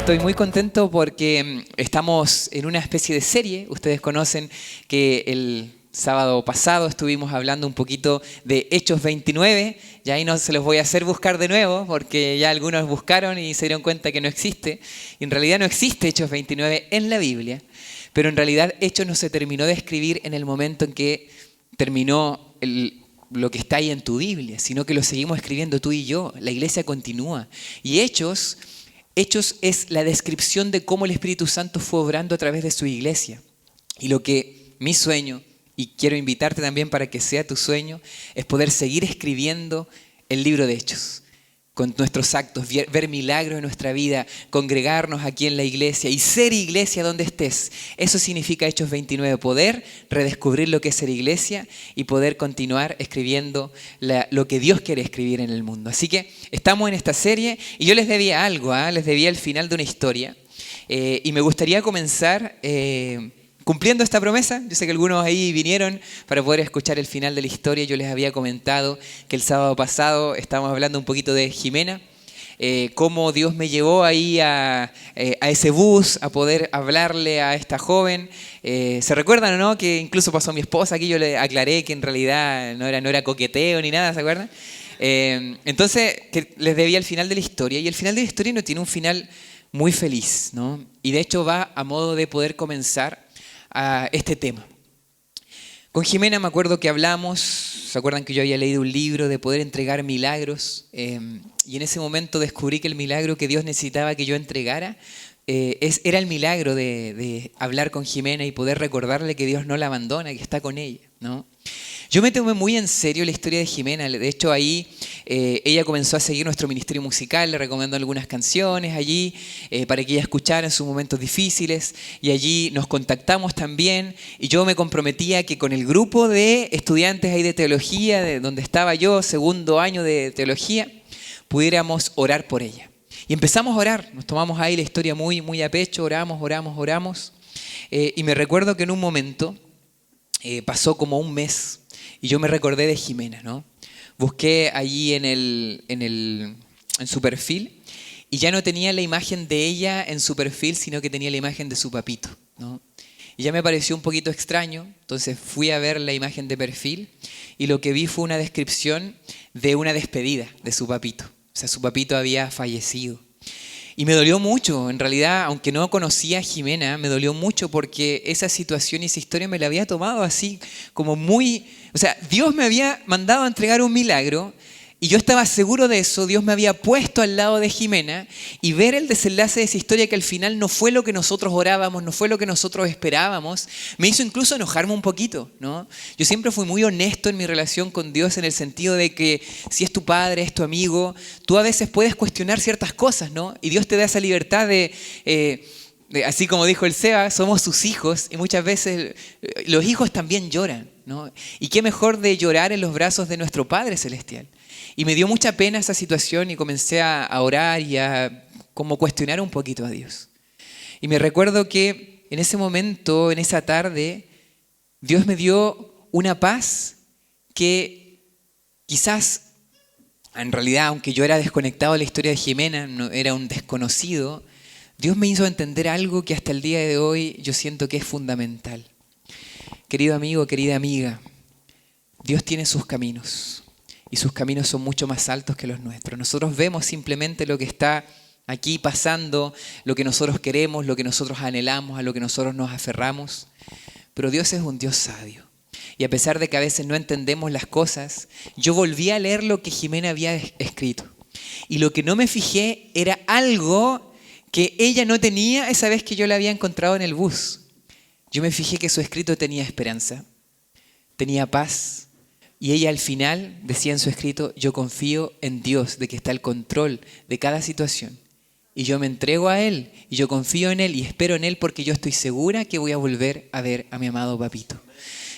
Estoy muy contento porque estamos en una especie de serie. Ustedes conocen que el sábado pasado estuvimos hablando un poquito de Hechos 29. Y ahí no se los voy a hacer buscar de nuevo porque ya algunos buscaron y se dieron cuenta que no existe. Y en realidad no existe Hechos 29 en la Biblia. Pero en realidad Hechos no se terminó de escribir en el momento en que terminó lo que está ahí en tu Biblia, sino que lo seguimos escribiendo tú y yo. La iglesia continúa. Y Hechos es la descripción de cómo el Espíritu Santo fue obrando a través de su iglesia. Y lo que mi sueño, y quiero invitarte también para que sea tu sueño, es poder seguir escribiendo el libro de Hechos. Con nuestros actos, ver milagros en nuestra vida, congregarnos aquí en la iglesia y ser iglesia donde estés. Eso significa Hechos 29, poder redescubrir lo que es ser iglesia y poder continuar escribiendo lo que Dios quiere escribir en el mundo. Así que estamos en esta serie y yo les debía algo, les debía el final de una historia y me gustaría comenzar cumpliendo esta promesa. Yo sé que algunos ahí vinieron para poder escuchar el final de la historia. Yo les había comentado que el sábado pasado estábamos hablando un poquito de Jimena, cómo Dios me llevó ahí a ese bus a poder hablarle a esta joven. ¿Se recuerdan o no? Que incluso pasó mi esposa aquí, yo le aclaré que en realidad no era coqueteo ni nada, ¿se acuerdan? Entonces, que les debía el final de la historia, y el final de la historia no tiene un final muy feliz, ¿no? Y de hecho va a modo de poder comenzar a este tema. Con Jimena me acuerdo que hablamos, ¿se acuerdan que yo había leído un libro de poder entregar milagros? Y en ese momento descubrí que el milagro que Dios necesitaba que yo entregara era el milagro de hablar con Jimena y poder recordarle que Dios no la abandona, que está con ella, ¿no? Yo me tomé muy en serio la historia de Jimena. De hecho, ahí ella comenzó a seguir nuestro ministerio musical. Le recomiendo algunas canciones allí para que ella escuchara en sus momentos difíciles. Y allí nos contactamos también. Y yo me comprometía que con el grupo de estudiantes ahí de teología, de donde estaba yo, segundo año de teología, pudiéramos orar por ella. Y empezamos a orar. Nos tomamos ahí la historia muy, muy a pecho. Oramos. Y me recuerdo que en un momento pasó como un mes. Y yo me recordé de Jimena, ¿no? Busqué allí en su perfil y ya no tenía la imagen de ella en su perfil, sino que tenía la imagen de su papito, ¿no? Y ya me pareció un poquito extraño, entonces fui a ver la imagen de perfil y lo que vi fue una descripción de una despedida de su papito. O sea, su papito había fallecido. Y me dolió mucho, en realidad, aunque no conocía a Jimena, me dolió mucho porque esa situación y esa historia me la había tomado así como muy... O sea, Dios me había mandado a entregar un milagro y yo estaba seguro de eso. Dios me había puesto al lado de Jimena y ver el desenlace de esa historia que al final no fue lo que nosotros orábamos, no fue lo que nosotros esperábamos, me hizo incluso enojarme un poquito, ¿no? Yo siempre fui muy honesto en mi relación con Dios en el sentido de que si es tu padre, es tu amigo, tú a veces puedes cuestionar ciertas cosas, ¿no? Y Dios te da esa libertad así como dijo el Seba, somos sus hijos y muchas veces los hijos también lloran, ¿no? Y qué mejor de llorar en los brazos de nuestro Padre Celestial. Y me dio mucha pena esa situación y comencé a orar y a como cuestionar un poquito a Dios. Y me recuerdo que en ese momento, en esa tarde, Dios me dio una paz que quizás, en realidad, aunque yo era desconectado de la historia de Jimena, no, era un desconocido, Dios me hizo entender algo que hasta el día de hoy yo siento que es fundamental. Querido amigo, querida amiga, Dios tiene sus caminos y sus caminos son mucho más altos que los nuestros. Nosotros vemos simplemente lo que está aquí pasando, lo que nosotros queremos, lo que nosotros anhelamos, a lo que nosotros nos aferramos, pero Dios es un Dios sabio. Y a pesar de que a veces no entendemos las cosas, yo volví a leer lo que Jimena había escrito. Y lo que no me fijé era algo que ella no tenía esa vez que yo la había encontrado en el bus. Yo me fijé que su escrito tenía esperanza, tenía paz, y ella al final decía en su escrito, yo confío en Dios, de que está al control de cada situación. Y yo me entrego a Él, y yo confío en Él, y espero en Él porque yo estoy segura que voy a volver a ver a mi amado papito.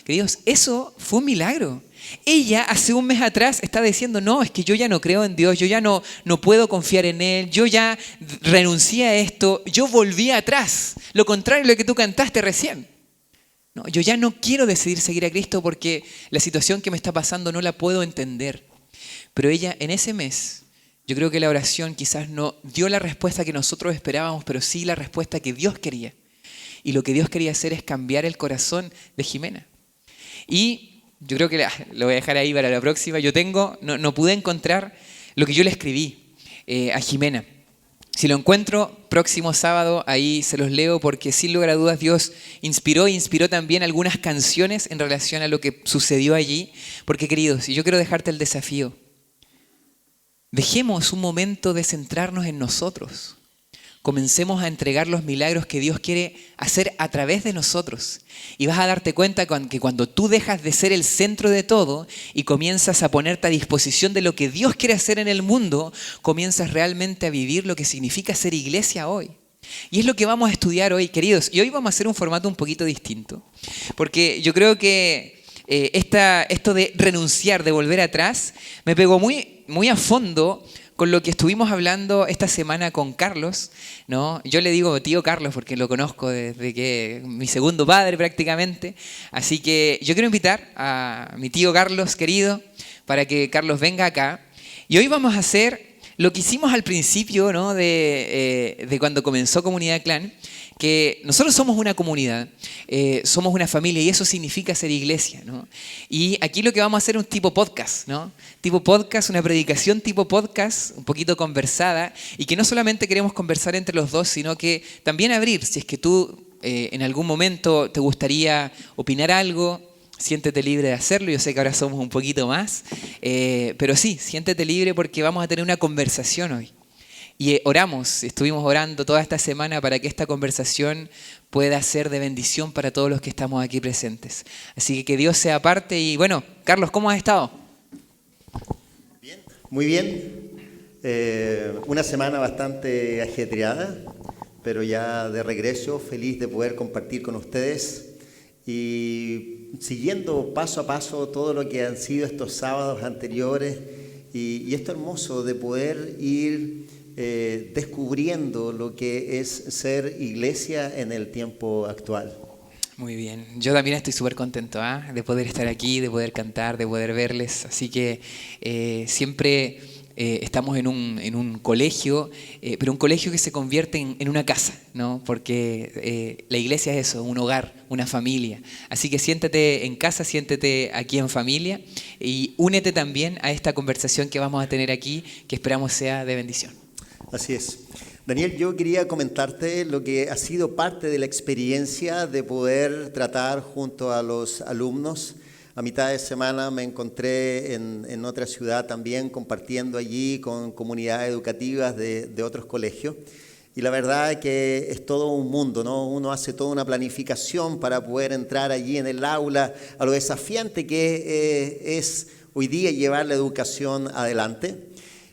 Queridos, eso fue un milagro. Ella hace un mes atrás está diciendo, no, es que yo ya no creo en Dios, yo ya no puedo confiar en Él, yo ya renuncié a esto, yo volví atrás. Lo contrario de lo que tú cantaste recién. No, yo ya no quiero decidir seguir a Cristo porque la situación que me está pasando no la puedo entender. Pero ella en ese mes, Yo creo que la oración quizás no dio la respuesta que nosotros esperábamos, pero sí la respuesta que Dios quería. Y lo que Dios quería hacer es cambiar el corazón de Jimena. Y yo creo que lo voy a dejar ahí para la próxima. No pude encontrar lo que yo le escribí a Jimena. Si lo encuentro próximo sábado, ahí se los leo, porque sin lugar a dudas Dios inspiró también algunas canciones en relación a lo que sucedió allí. Porque, queridos, y yo quiero dejarte el desafío, dejemos un momento de centrarnos en nosotros. Comencemos a entregar los milagros que Dios quiere hacer a través de nosotros. Y vas a darte cuenta que cuando tú dejas de ser el centro de todo y comienzas a ponerte a disposición de lo que Dios quiere hacer en el mundo, comienzas realmente a vivir lo que significa ser iglesia hoy. Y es lo que vamos a estudiar hoy, queridos. Y hoy vamos a hacer un formato un poquito distinto. Porque yo creo que esto de renunciar, de volver atrás, me pegó muy a fondo con lo que estuvimos hablando esta semana con Carlos, ¿no? Yo le digo tío Carlos porque lo conozco desde que mi segundo padre prácticamente. Así que yo quiero invitar a mi tío Carlos querido para que Carlos venga acá. Y hoy vamos a hacer lo que hicimos al principio, ¿no? de cuando comenzó Comunidad Clan, que nosotros somos una comunidad, somos una familia y eso significa ser iglesia, ¿no? Y aquí lo que vamos a hacer es un tipo podcast, ¿no? Tipo podcast, una predicación tipo podcast, un poquito conversada, y que no solamente queremos conversar entre los dos, sino que también abrir, si es que tú en algún momento te gustaría opinar algo, siéntete libre de hacerlo. Yo sé que ahora somos un poquito más, pero sí, siéntete libre porque vamos a tener una conversación hoy. Y estuvimos orando toda esta semana para que esta conversación pueda ser de bendición para todos los que estamos aquí presentes. Así que Dios sea parte y bueno, Carlos, ¿cómo has estado? Bien, muy bien. Una semana bastante ajetreada, pero ya de regreso, feliz de poder compartir con ustedes y siguiendo paso a paso todo lo que han sido estos sábados anteriores y esto hermoso de poder ir descubriendo lo que es ser iglesia en el tiempo actual. Muy bien, yo también estoy súper contento de poder estar aquí, de poder cantar, de poder verles, así que siempre estamos en un colegio, pero un colegio que se convierte en una casa, ¿no? Porque la iglesia es eso, un hogar, una familia, así que siéntate en casa, siéntate aquí en familia y únete también a esta conversación que vamos a tener aquí, que esperamos sea de bendición. Así es. Daniel, yo quería comentarte lo que ha sido parte de la experiencia de poder tratar junto a los alumnos. A mitad de semana me encontré en otra ciudad también compartiendo allí con comunidades educativas de otros colegios. Y la verdad es que es todo un mundo, ¿no? Uno hace toda una planificación para poder entrar allí en el aula, a lo desafiante que es hoy día llevar la educación adelante.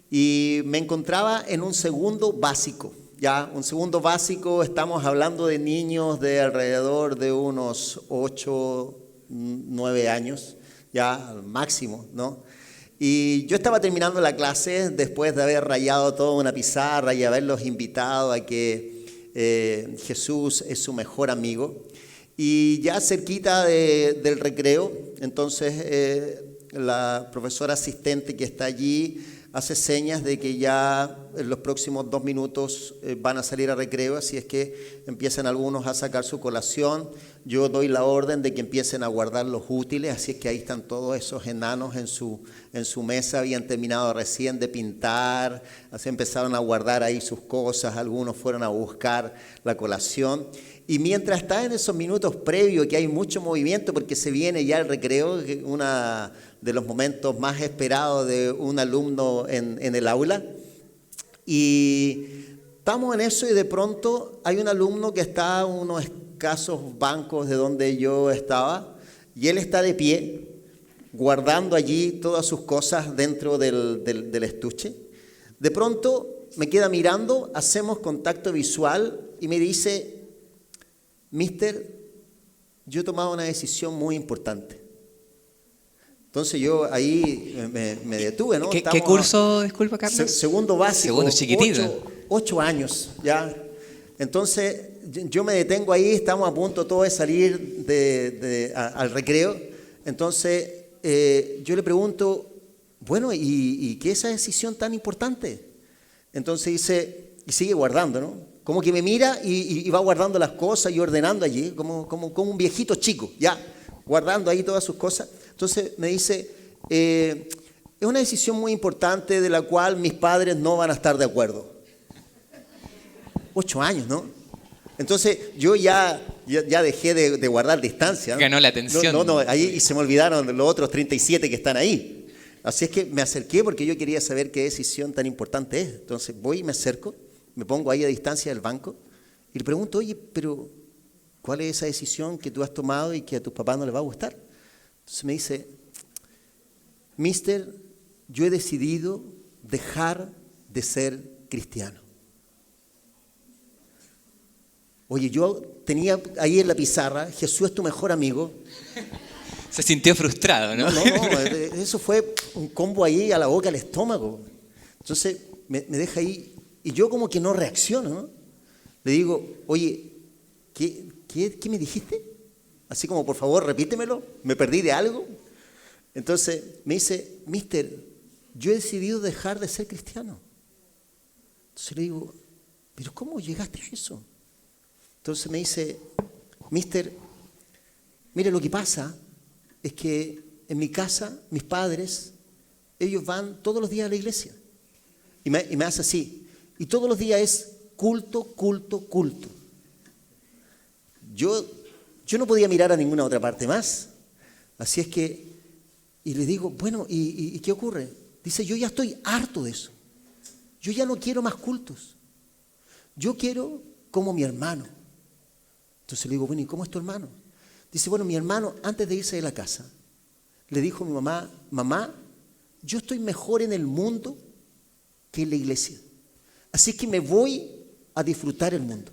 Y me encontraba en un segundo básico, ya, un segundo básico, estamos hablando de niños de alrededor de unos 8, 9 años, ya al máximo, ¿no? Y yo estaba terminando la clase después de haber rayado toda una pizarra y haberlos invitado a que Jesús es su mejor amigo. Y ya cerquita del recreo, entonces la profesora asistente que está allí hace señas de que ya en los próximos 2 minutos van a salir a recreo, así es que empiezan algunos a sacar su colación. Yo doy la orden de que empiecen a guardar los útiles, así es que ahí están todos esos enanos en su mesa, habían terminado recién de pintar, así empezaron a guardar ahí sus cosas, algunos fueron a buscar la colación. Y mientras está en esos minutos previos, que hay mucho movimiento porque se viene ya el recreo, una de los momentos más esperados de un alumno en el aula. Y estamos en eso y de pronto hay un alumno que está a unos escasos bancos de donde yo estaba y él está de pie guardando allí todas sus cosas dentro del estuche. De pronto me queda mirando, hacemos contacto visual y me dice: Mister, yo he tomado una decisión muy importante. Entonces yo ahí me detuve, ¿no? ¿Qué curso, disculpa, Carlos? Segundo básico. Segundo chiquitito. 8 años, ya. Entonces yo me detengo ahí, estamos a punto todos de salir al recreo. Entonces yo le pregunto: bueno, ¿y qué es esa decisión tan importante? Entonces dice, y sigue guardando, ¿no? Como que me mira y va guardando las cosas y ordenando allí, como un viejito chico, ya, guardando ahí todas sus cosas. Entonces me dice, es una decisión muy importante de la cual mis padres no van a estar de acuerdo. 8 años, ¿no? Entonces yo ya dejé de guardar distancia, ¿no? Ganó la atención. No, ahí y se me olvidaron los otros 37 que están ahí. Así es que me acerqué porque yo quería saber qué decisión tan importante es. Entonces voy y me acerco, me pongo ahí a distancia del banco y le pregunto, oye, pero ¿cuál es esa decisión que tú has tomado y que a tus papás no les va a gustar? Entonces me dice, Mister, yo he decidido dejar de ser cristiano. Oye, yo tenía ahí en la pizarra, Jesús es tu mejor amigo. Se sintió frustrado, ¿no? No, eso fue un combo ahí a la boca, al estómago. Entonces me deja ahí y yo como que no reacciono, ¿no? Le digo, oye, ¿qué me dijiste? Así como, por favor, repítemelo, ¿me perdí de algo? Entonces me dice, Mister, yo he decidido dejar de ser cristiano. Entonces le digo, ¿pero cómo llegaste a eso? Entonces me dice, Mister, mire, lo que pasa es que en mi casa, mis padres, ellos van todos los días a la iglesia. Y me hace así. Y todos los días es culto, culto, culto. Yo no podía mirar a ninguna otra parte más. Así es que, y le digo, bueno, ¿y qué ocurre? Dice, yo ya estoy harto de eso. Yo ya no quiero más cultos. Yo quiero como mi hermano. Entonces le digo, bueno, ¿y cómo es tu hermano? Dice, bueno, mi hermano, antes de irse de la casa, le dijo a mi mamá, mamá, yo estoy mejor en el mundo que en la iglesia. Así que me voy a disfrutar el mundo.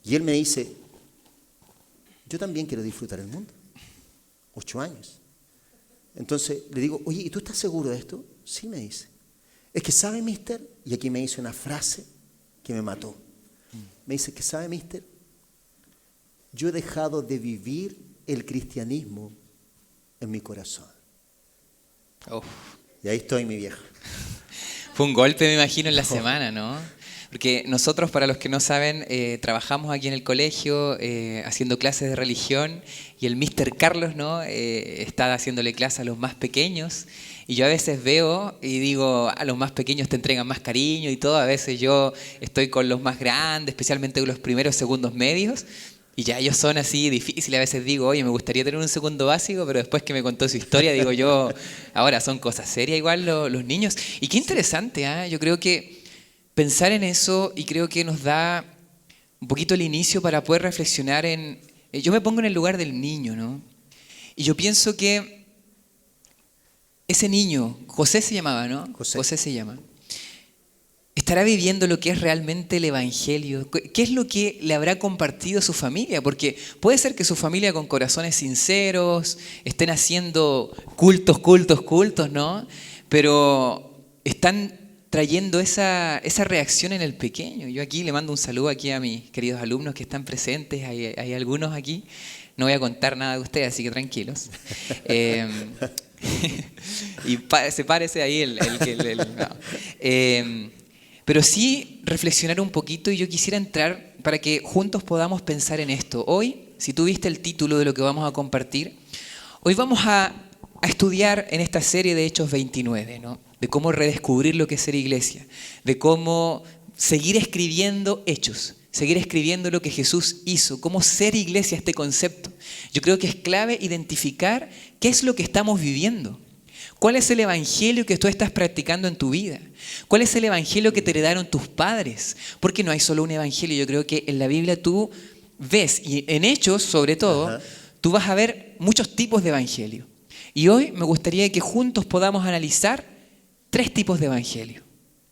Y él me dice, yo también quiero disfrutar el mundo. 8 años. Entonces le digo, oye, ¿y tú estás seguro de esto? Sí, me dice. Es que sabe, mister, y aquí me dice una frase que me mató. Me dice que sabe, mister, yo he dejado de vivir el cristianismo en mi corazón. Uf. Y ahí estoy, mi vieja. Fue un golpe, me imagino, en la semana, ¿no? Porque nosotros, para los que no saben, trabajamos aquí en el colegio haciendo clases de religión y el Mr. Carlos, ¿no? Está haciéndole clases a los más pequeños y yo a veces veo y digo, a los más pequeños te entregan más cariño y todo, a veces yo estoy con los más grandes, especialmente con los primeros, segundos medios y ya ellos son así difíciles, a veces digo, oye, me gustaría tener un segundo básico, pero después que me contó su historia, digo yo, ahora son cosas serias igual los niños. Y qué interesante, ¿eh? Yo creo que pensar en eso y creo que nos da un poquito el inicio para poder reflexionar en... Yo me pongo en el lugar del niño, ¿no? Y yo pienso que ese niño, José se llamaba, ¿no? José se llama. ¿Estará viviendo lo que es realmente el Evangelio? ¿Qué es lo que le habrá compartido su familia? Porque puede ser que su familia con corazones sinceros estén haciendo cultos, ¿no? Pero están trayendo esa reacción en el pequeño. Yo aquí le mando un saludo aquí a mis queridos alumnos que están presentes, hay algunos aquí, no voy a contar nada de ustedes, así que tranquilos. Y se parece ahí no. Pero sí reflexionar un poquito y yo quisiera entrar para que juntos podamos pensar en esto. Hoy, si tú viste el título de lo que vamos a compartir, hoy vamos a estudiar en esta serie de Hechos 29, ¿no? De cómo redescubrir lo que es ser iglesia, de cómo seguir escribiendo hechos, seguir escribiendo lo que Jesús hizo, cómo ser iglesia, este concepto. Yo creo que es clave identificar qué es lo que estamos viviendo. ¿Cuál es el evangelio que tú estás practicando en tu vida? ¿Cuál es el evangelio que te heredaron tus padres? Porque no hay solo un evangelio. Yo creo que en la Biblia tú ves, y en Hechos sobre todo, tú vas a ver muchos tipos de evangelio. Y hoy me gustaría que juntos podamos analizar 3 tipos de evangelio.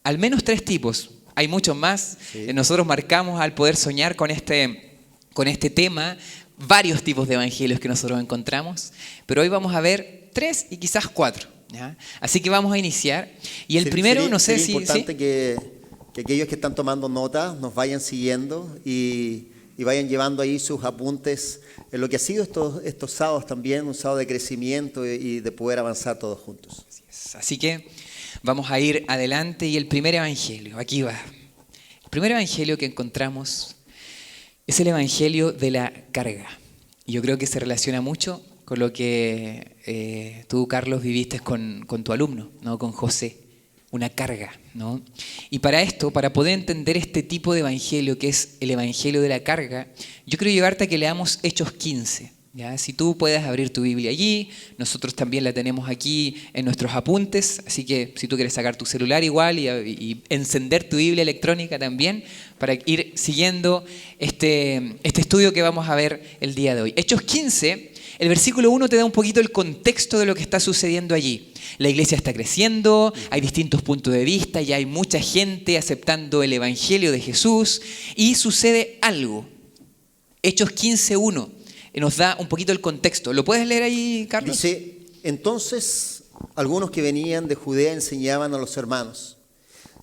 Al menos 3 tipos. Hay muchos más. Sí. Nosotros marcamos al poder soñar con este tema varios tipos de evangelios que nosotros encontramos. Pero hoy vamos a ver 3 y quizás 4. ¿Ya? Así que vamos a iniciar. Y el primero, no sé si... Es importante que aquellos que están tomando nota nos vayan siguiendo y y vayan llevando ahí sus apuntes en lo que ha sido estos sábados también, un sábado de crecimiento y de poder avanzar todos juntos. Así que vamos a ir adelante y el primer evangelio, aquí va. El primer evangelio que encontramos es el evangelio de la carga. Y yo creo que se relaciona mucho con lo que tú, Carlos, viviste con tu alumno, ¿no? Con José, una carga, ¿no? Y para esto, para poder entender este tipo de evangelio, que es el evangelio de la carga, yo quiero llevarte a que leamos Hechos 15. ¿Ya? Si tú puedes abrir tu Biblia allí, nosotros también la tenemos aquí en nuestros apuntes, así que si tú quieres sacar tu celular igual y encender tu Biblia electrónica también, para ir siguiendo este estudio que vamos a ver el día de hoy. Hechos 15, el versículo 1 te da un poquito el contexto de lo que está sucediendo allí. La iglesia está creciendo, hay distintos puntos de vista, ya hay mucha gente aceptando el evangelio de Jesús y sucede algo. Hechos 15:1 nos da un poquito el contexto. ¿Lo puedes leer ahí, Carlos? Dice, entonces algunos que venían de Judea enseñaban a los hermanos,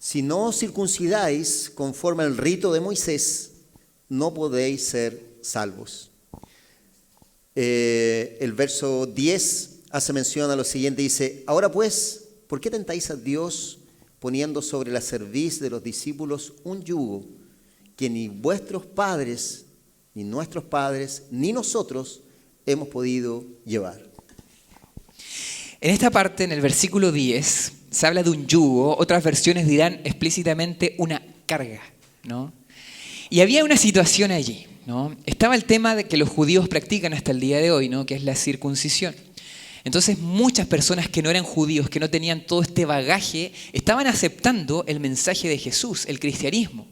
si no os circuncidáis conforme al rito de Moisés, no podéis ser salvos. El verso 10 hace mención a lo siguiente, dice, ahora pues, ¿por qué tentáis a Dios poniendo sobre la cerviz de los discípulos un yugo que ni vuestros padres, ni nuestros padres, ni nosotros hemos podido llevar? En esta parte, en el versículo 10, se habla de un yugo, otras versiones dirán explícitamente una carga, ¿no? Y había una situación allí, ¿no? Estaba el tema de que los judíos practican hasta el día de hoy, ¿no? Que es la circuncisión. Entonces muchas personas que no eran judíos, que no tenían todo este bagaje, estaban aceptando el mensaje de Jesús, el cristianismo.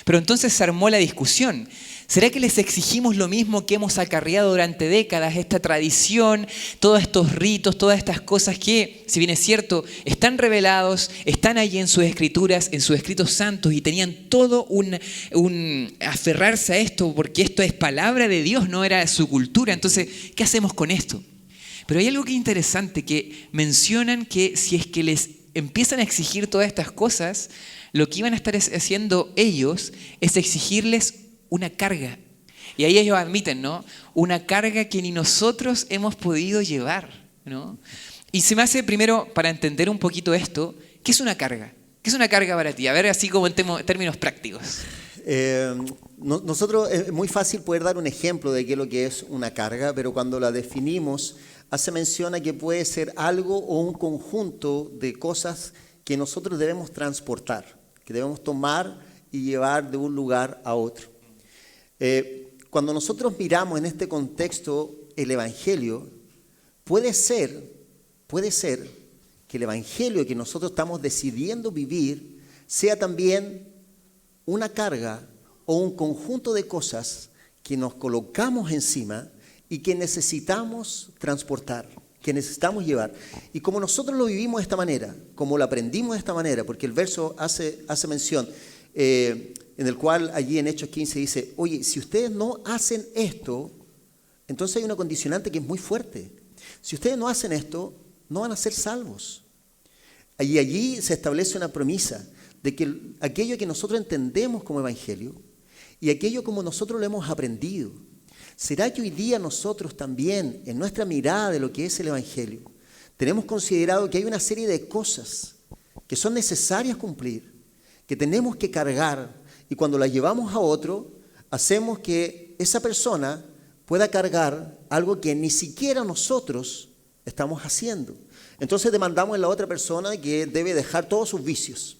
Pero entonces se armó la discusión. ¿Será que les exigimos lo mismo que hemos acarreado durante décadas, esta tradición, todos estos ritos, todas estas cosas que, si bien es cierto, están revelados, están allí en sus escrituras, en sus escritos santos y tenían todo un aferrarse a esto porque esto es palabra de Dios, no era su cultura? Entonces, ¿qué hacemos con esto? Pero hay algo que es interesante, que mencionan que si es que les empiezan a exigir todas estas cosas, lo que iban a estar haciendo ellos es exigirles una carga. Y ahí ellos admiten, ¿no? Una carga que ni nosotros hemos podido llevar, ¿no? Y se me hace primero, para entender un poquito esto, ¿qué es una carga? ¿Qué es una carga para ti? A ver, así como en términos prácticos. Nosotros es muy fácil poder dar un ejemplo de qué es lo que es una carga, pero cuando la definimos, hace mención a que puede ser algo o un conjunto de cosas que nosotros debemos transportar, que debemos tomar y llevar de un lugar a otro. Cuando nosotros miramos en este contexto el Evangelio, puede ser que el Evangelio que nosotros estamos decidiendo vivir sea también una carga o un conjunto de cosas que nos colocamos encima y que necesitamos transportar, que necesitamos llevar. Y como nosotros lo vivimos de esta manera, como lo aprendimos de esta manera, porque el verso hace mención, en el cual allí en Hechos 15 dice, oye, si ustedes no hacen esto, entonces hay una condicionante que es muy fuerte. Si ustedes no hacen esto, no van a ser salvos. Y allí se establece una promesa de que aquello que nosotros entendemos como evangelio y aquello como nosotros lo hemos aprendido, ¿será que hoy día nosotros también, en nuestra mirada de lo que es el evangelio, tenemos considerado que hay una serie de cosas que son necesarias cumplir, que tenemos que cargar, y cuando las llevamos a otro, hacemos que esa persona pueda cargar algo que ni siquiera nosotros estamos haciendo? Entonces demandamos a la otra persona que debe dejar todos sus vicios,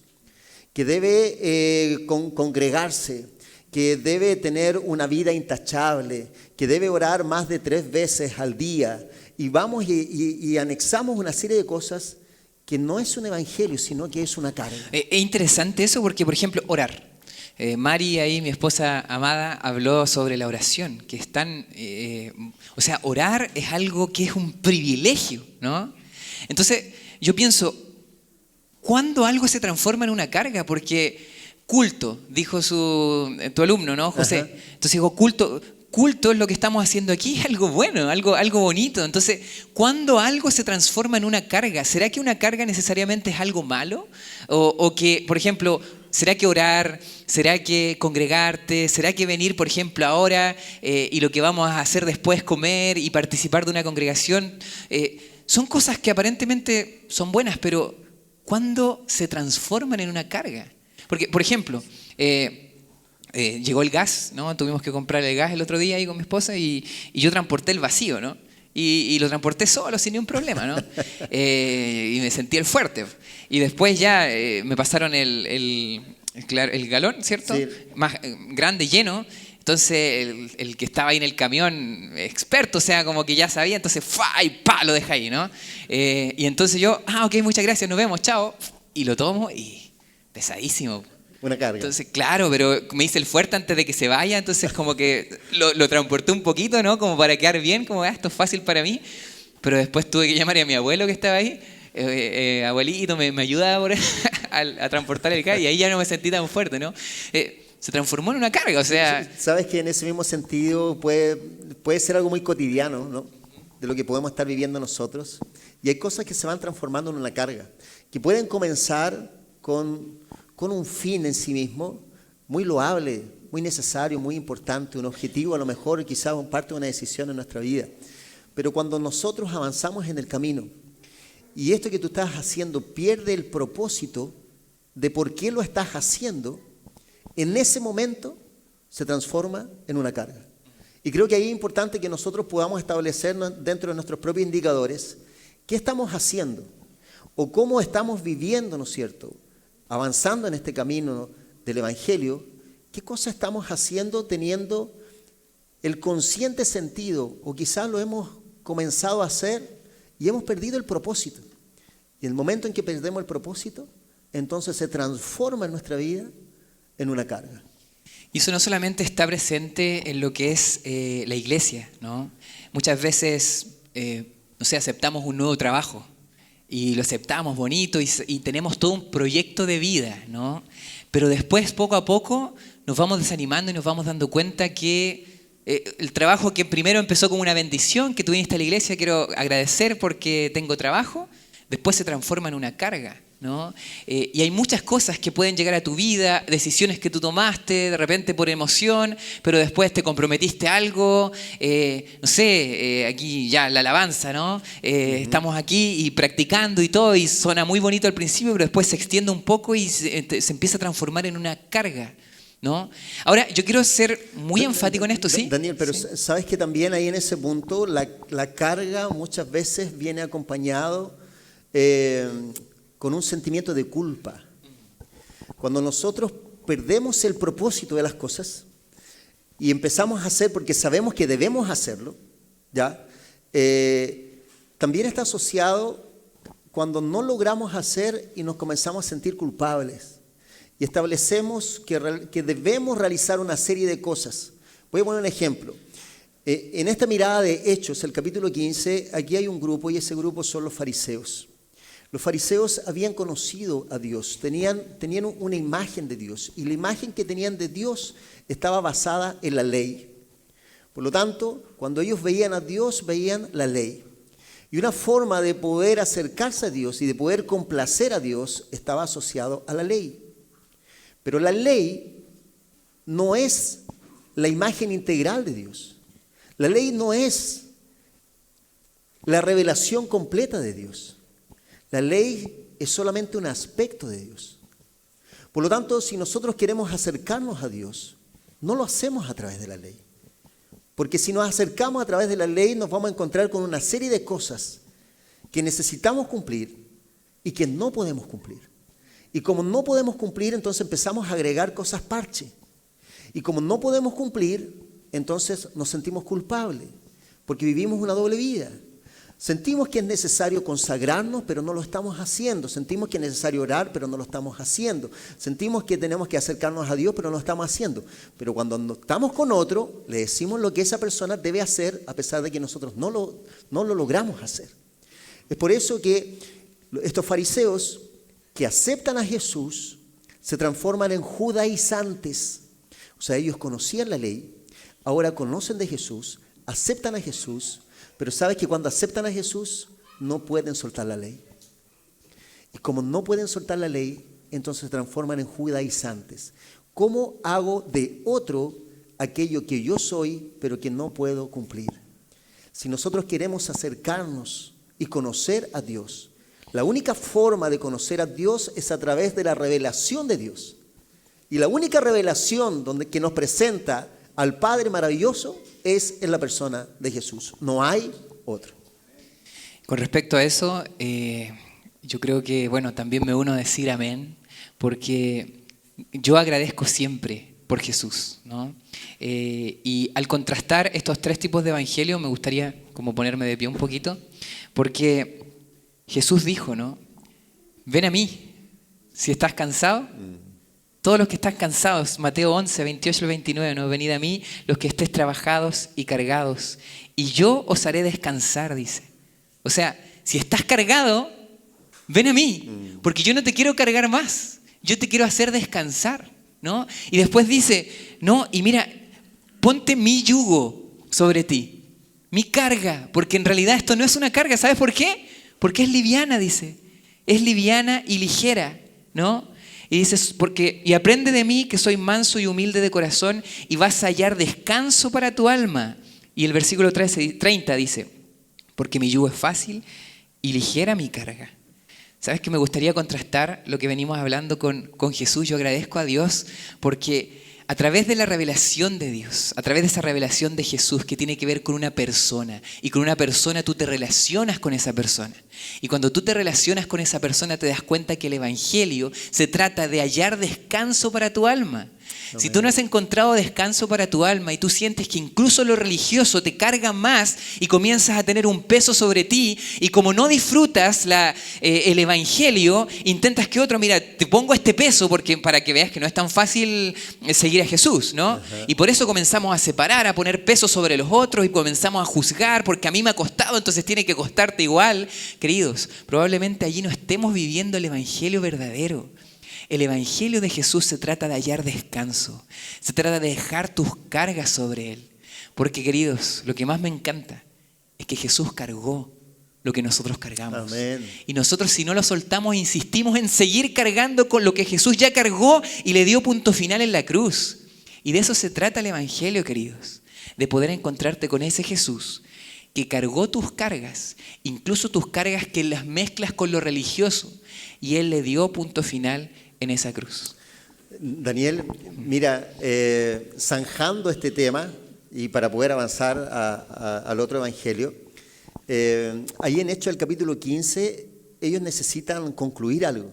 que debe congregarse, que debe tener una vida intachable, que debe orar más de 3 veces al día. Y vamos y anexamos una serie de cosas que no es un evangelio, sino que es una carga. Es interesante eso porque, por ejemplo, orar. Mari, ahí, mi esposa amada, habló sobre la oración, que es tan... o sea, orar es algo que es un privilegio, ¿no? Entonces, yo pienso, ¿cuándo algo se transforma en una carga? Porque culto, dijo tu alumno, ¿no, José? Ajá. Entonces digo, culto es lo que estamos haciendo aquí, es algo bueno, algo bonito. Entonces, ¿cuándo algo se transforma en una carga? ¿Será que una carga necesariamente es algo malo? O que, por ejemplo, ¿será que orar? ¿Será que congregarte? ¿Será que venir, por ejemplo, ahora y lo que vamos a hacer después, comer y participar de una congregación? Son cosas que aparentemente son buenas, pero ¿cuándo se transforman en una carga? Porque, por ejemplo, llegó el gas, ¿no? Tuvimos que comprar el gas el otro día ahí con mi esposa y yo transporté el vacío, ¿no? Y lo transporté solo, sin ningún problema, ¿no? Y me sentí el fuerte. Y después ya me pasaron el galón, ¿cierto? Sí. Más grande, lleno. Entonces el que estaba ahí en el camión, experto, o sea, como que ya sabía, entonces ¡fa! Y ¡pa! Lo deja ahí, ¿no? Y entonces yo, ok, muchas gracias, nos vemos, chao. Y lo tomo y pesadísimo. Una carga. Entonces, claro, pero me hice el fuerte antes de que se vaya, entonces como que lo transporté un poquito, ¿no? Como para quedar bien, como esto es fácil para mí. Pero después tuve que llamar a mi abuelo que estaba ahí. Abuelito, ¿me ayuda a transportar el gas? Y ahí ya no me sentí tan fuerte, ¿no? Se transformó en una carga, o sea... Sabes que en ese mismo sentido puede ser algo muy cotidiano, ¿no? De lo que podemos estar viviendo nosotros. Y hay cosas que se van transformando en una carga, que pueden comenzar con un fin en sí mismo, muy loable, muy necesario, muy importante, un objetivo a lo mejor, quizás parte de una decisión en nuestra vida. Pero cuando nosotros avanzamos en el camino y esto que tú estás haciendo pierde el propósito de por qué lo estás haciendo, en ese momento se transforma en una carga. Y creo que ahí es importante que nosotros podamos establecer dentro de nuestros propios indicadores qué estamos haciendo o cómo estamos viviendo, ¿no es cierto?, avanzando en este camino del Evangelio, qué cosas estamos haciendo teniendo el consciente sentido, o quizás lo hemos comenzado a hacer y hemos perdido el propósito. Y el momento en que perdemos el propósito, entonces se transforma en nuestra vida en una carga. Y eso no solamente está presente en lo que es la iglesia, ¿no? Muchas veces, no sé, aceptamos un nuevo trabajo y lo aceptamos bonito y tenemos todo un proyecto de vida, ¿no? Pero después, poco a poco, nos vamos desanimando y nos vamos dando cuenta que el trabajo que primero empezó como una bendición, que tú viniste a la iglesia, quiero agradecer porque tengo trabajo, después se transforma en una carga, ¿no? Y hay muchas cosas que pueden llegar a tu vida, decisiones que tú tomaste de repente por emoción, pero después te comprometiste a algo, no sé, aquí ya la alabanza, ¿no? Estamos aquí y practicando y todo, y suena muy bonito al principio, pero después se extiende un poco y se empieza a transformar en una carga, ¿no? Ahora, yo quiero ser muy enfático en esto, ¿sí? Daniel, pero ¿sí? sabes que también ahí en ese punto la carga muchas veces viene acompañado con un sentimiento de culpa. Cuando nosotros perdemos el propósito de las cosas y empezamos a hacer porque sabemos que debemos hacerlo, ¿ya? También está asociado cuando no logramos hacer y nos comenzamos a sentir culpables y establecemos que debemos realizar una serie de cosas. Voy a poner un ejemplo. En esta mirada de Hechos, el capítulo 15, aquí hay un grupo y ese grupo son los fariseos. Los fariseos habían conocido a Dios, tenían una imagen de Dios y la imagen que tenían de Dios estaba basada en la ley. Por lo tanto, cuando ellos veían a Dios, veían la ley. Y una forma de poder acercarse a Dios y de poder complacer a Dios estaba asociado a la ley. Pero la ley no es la imagen integral de Dios. La ley no es la revelación completa de Dios. La ley es solamente un aspecto de Dios. Por lo tanto, si nosotros queremos acercarnos a Dios, no lo hacemos a través de la ley. Porque si nos acercamos a través de la ley, nos vamos a encontrar con una serie de cosas que necesitamos cumplir y que no podemos cumplir. Y como no podemos cumplir, entonces empezamos a agregar cosas parche. Y como no podemos cumplir, entonces nos sentimos culpables, porque vivimos una doble vida. Sentimos que es necesario consagrarnos, pero no lo estamos haciendo. Sentimos que es necesario orar, pero no lo estamos haciendo. Sentimos que tenemos que acercarnos a Dios, pero no lo estamos haciendo. Pero cuando estamos con otro, le decimos lo que esa persona debe hacer, a pesar de que nosotros no lo logramos hacer. Es por eso que estos fariseos que aceptan a Jesús se transforman en judaizantes. O sea, ellos conocían la ley, ahora conocen de Jesús, aceptan a Jesús, pero sabes que cuando aceptan a Jesús no pueden soltar la ley. Y como no pueden soltar la ley, entonces se transforman en judaizantes. ¿Cómo hago de otro aquello que yo soy, pero que no puedo cumplir? Si nosotros queremos acercarnos y conocer a Dios, la única forma de conocer a Dios es a través de la revelación de Dios. Y la única revelación que nos presenta al Padre maravilloso es en la persona de Jesús. No hay otro. Con respecto a eso, yo creo que, bueno, también me uno a decir amén, porque yo agradezco siempre por Jesús, ¿no? Y al contrastar estos tres tipos de evangelio, me gustaría como ponerme de pie un poquito, porque Jesús dijo, ¿no? Ven a mí, si estás cansado. Todos los que están cansados, Mateo 11, 28 al 29, ¿no? Venid a mí, los que estéis trabajados y cargados, y yo os haré descansar, dice. O sea, si estás cargado, ven a mí, porque yo no te quiero cargar más, yo te quiero hacer descansar, ¿no? Y después dice, no, y mira, ponte mi yugo sobre ti, mi carga, porque en realidad esto no es una carga, ¿sabes por qué? Porque es liviana, dice, es liviana y ligera, ¿no? Y dices, y aprende de mí que soy manso y humilde de corazón y vas a hallar descanso para tu alma. Y el versículo 30 dice, porque mi yugo es fácil y ligera mi carga. ¿Sabes que me gustaría contrastar lo que venimos hablando con Jesús? Yo agradezco a Dios porque a través de la revelación de Dios, a través de esa revelación de Jesús que tiene que ver con una persona, y con una persona tú te relacionas con esa persona. Y cuando tú te relacionas con esa persona te das cuenta que el evangelio se trata de hallar descanso para tu alma. Si tú no has encontrado descanso para tu alma y tú sientes que incluso lo religioso te carga más y comienzas a tener un peso sobre ti, y como no disfrutas el evangelio, intentas que otro, mira, te pongo este peso para que veas que no es tan fácil seguir a Jesús, ¿no? Uh-huh. Y por eso comenzamos a separar, a poner peso sobre los otros y comenzamos a juzgar porque a mí me ha costado, entonces tiene que costarte igual. Queridos, probablemente allí no estemos viviendo el evangelio verdadero. El evangelio de Jesús se trata de hallar descanso, se trata de dejar tus cargas sobre Él. Porque, queridos, lo que más me encanta es que Jesús cargó lo que nosotros cargamos. Amén. Y nosotros, si no lo soltamos, insistimos en seguir cargando con lo que Jesús ya cargó y le dio punto final en la cruz. Y de eso se trata el evangelio, queridos, de poder encontrarte con ese Jesús que cargó tus cargas, incluso tus cargas que las mezclas con lo religioso, y Él le dio punto final en esa cruz. Daniel, mira, zanjando este tema y para poder avanzar al otro evangelio, ahí en Hechos el capítulo 15, ellos necesitan concluir algo.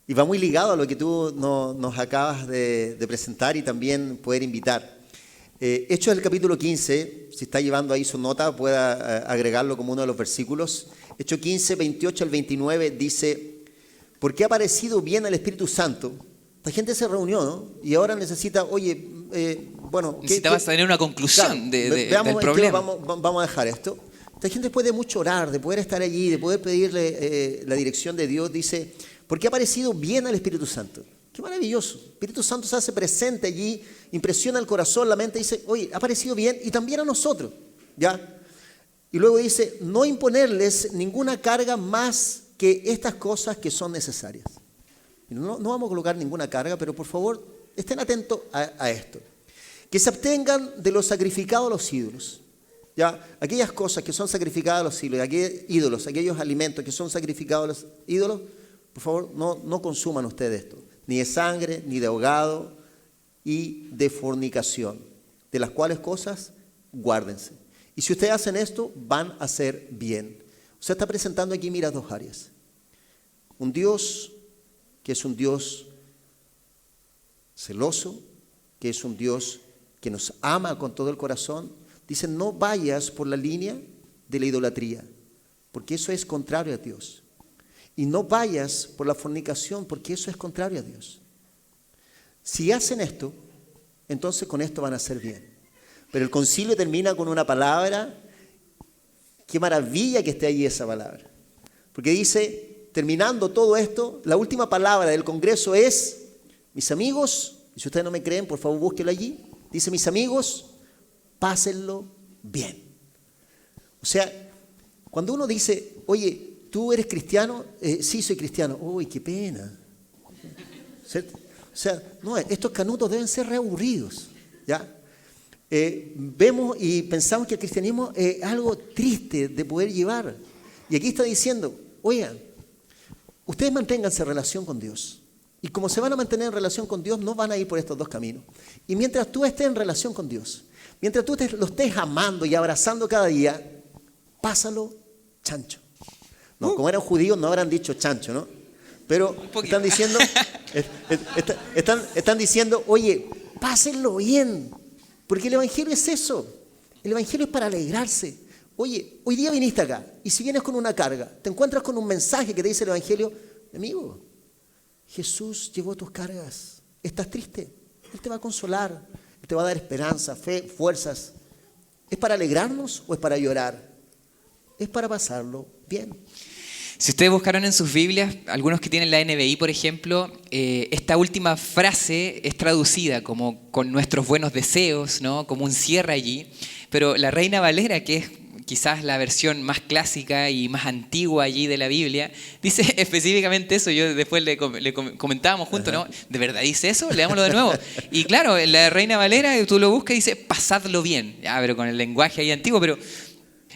Y va muy ligado a lo que tú nos acabas de presentar y también poder invitar. Hechos el capítulo 15, si está llevando ahí su nota, pueda agregarlo como uno de los versículos. Hechos 15, 28 al 29 dice: porque ha parecido bien al Espíritu Santo. La gente se reunió, ¿no? Y ahora necesita, bueno... Necesitabas tener una conclusión claro, del problema. Vamos a dejar esto. La gente, después de mucho orar, de poder estar allí, de poder pedirle la dirección de Dios, dice, porque ha parecido bien al Espíritu Santo. Qué maravilloso. El Espíritu Santo se hace presente allí, impresiona el corazón, la mente, dice, oye, ha parecido bien, y también a nosotros, ¿ya? Y luego dice, no imponerles ninguna carga más que estas cosas que son necesarias. No vamos a colocar ninguna carga, pero por favor estén atentos a esto. Que se abstengan de lo sacrificado a los ídolos. ¿Ya? Aquellas cosas que son sacrificadas a los ídolos, aquellos alimentos que son sacrificados a los ídolos, por favor no consuman ustedes esto. Ni de sangre, ni de ahogado y de fornicación. De las cuales cosas, guárdense. Y si ustedes hacen esto, van a hacer bien. O sea, está presentando aquí, mira, dos áreas. Un Dios que es un Dios celoso, que es un Dios que nos ama con todo el corazón. Dice, no vayas por la línea de la idolatría, porque eso es contrario a Dios. Y no vayas por la fornicación, porque eso es contrario a Dios. Si hacen esto, entonces con esto van a hacer bien. Pero el concilio termina con una palabra. Qué maravilla que esté allí esa palabra. Porque dice, terminando todo esto, la última palabra del Congreso es, mis amigos, y si ustedes no me creen, por favor búsquenlo allí, dice, mis amigos, pásenlo bien. O sea, cuando uno dice, oye, ¿tú eres cristiano? Sí, soy cristiano. Uy, qué pena. ¿cierto? O sea, no, estos canutos deben ser reaburridos, ¿ya? Vemos y pensamos que el cristianismo es algo triste de poder llevar. Y aquí está diciendo, oigan, ustedes manténganse en relación con Dios. Y como se van a mantener en relación con Dios, no van a ir por estos dos caminos. Y mientras tú estés en relación con Dios, mientras tú lo estés amando y abrazando cada día, pásalo chancho. No, como eran judíos no habrán dicho chancho, ¿no? Pero están diciendo, oye, pásenlo bien. Porque el Evangelio es eso. El Evangelio es para alegrarse. Oye, hoy día viniste acá y si vienes con una carga, te encuentras con un mensaje que te dice el Evangelio, amigo, Jesús llevó tus cargas. ¿Estás triste? Él te va a consolar, Él te va a dar esperanza, fe, fuerzas. ¿Es para alegrarnos o es para llorar? Es para pasarlo bien. Si ustedes buscaron en sus Biblias, algunos que tienen la NBI, por ejemplo, esta última frase es traducida como con nuestros buenos deseos, ¿no? Como un cierre allí. Pero la Reina Valera, que es quizás la versión más clásica y más antigua allí de la Biblia, dice específicamente eso. Yo después le comentábamos juntos, ¿no? ¿De verdad dice eso? Leámoslo de nuevo. Y claro, en la Reina Valera, tú lo buscas y dice, pasadlo bien. Ya, pero con el lenguaje ahí antiguo, pero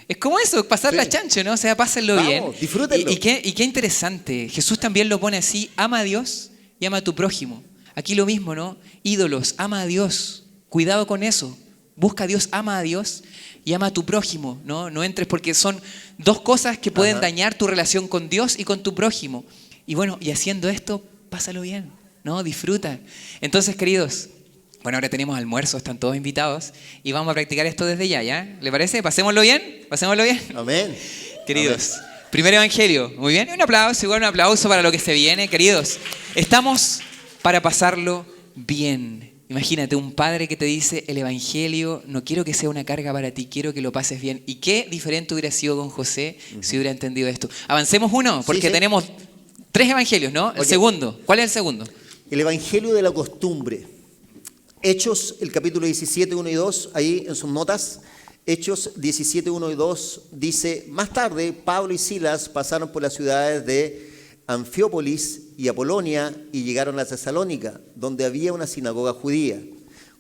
es como eso, pasar la chancho, ¿no? O sea, pásenlo bien. Disfrútenlo. Y qué interesante. Jesús también lo pone así, ama a Dios y ama a tu prójimo. Aquí lo mismo, ¿no? Ídolos, ama a Dios. Cuidado con eso. Busca a Dios, ama a Dios y ama a tu prójimo, ¿no? No entres porque son dos cosas que pueden dañar tu relación con Dios y con tu prójimo. Y bueno, y haciendo esto, pásalo bien, ¿no? Disfruta. Entonces, queridos, bueno, ahora tenemos almuerzo, están todos invitados y vamos a practicar esto desde ya, ¿ya? ¿Le parece? ¿Pasémoslo bien? ¿Pasémoslo bien? Amén. Queridos, Amén. Primer evangelio, muy bien, un aplauso, igual un aplauso para lo que se viene, queridos. Estamos para pasarlo bien. Imagínate un padre que te dice, el evangelio no quiero que sea una carga para ti, quiero que lo pases bien. ¿Y qué diferente hubiera sido con José si hubiera entendido esto? Avancemos uno, porque tenemos 3 evangelios, ¿no? El segundo, ¿cuál es el segundo? El evangelio de la costumbre. Hechos, el capítulo 17, 1 y 2, ahí en sus notas, Hechos 17, 1 y 2, dice, más tarde Pablo y Silas pasaron por las ciudades de Anfiópolis y Apolonia y llegaron a Tesalónica, donde había una sinagoga judía.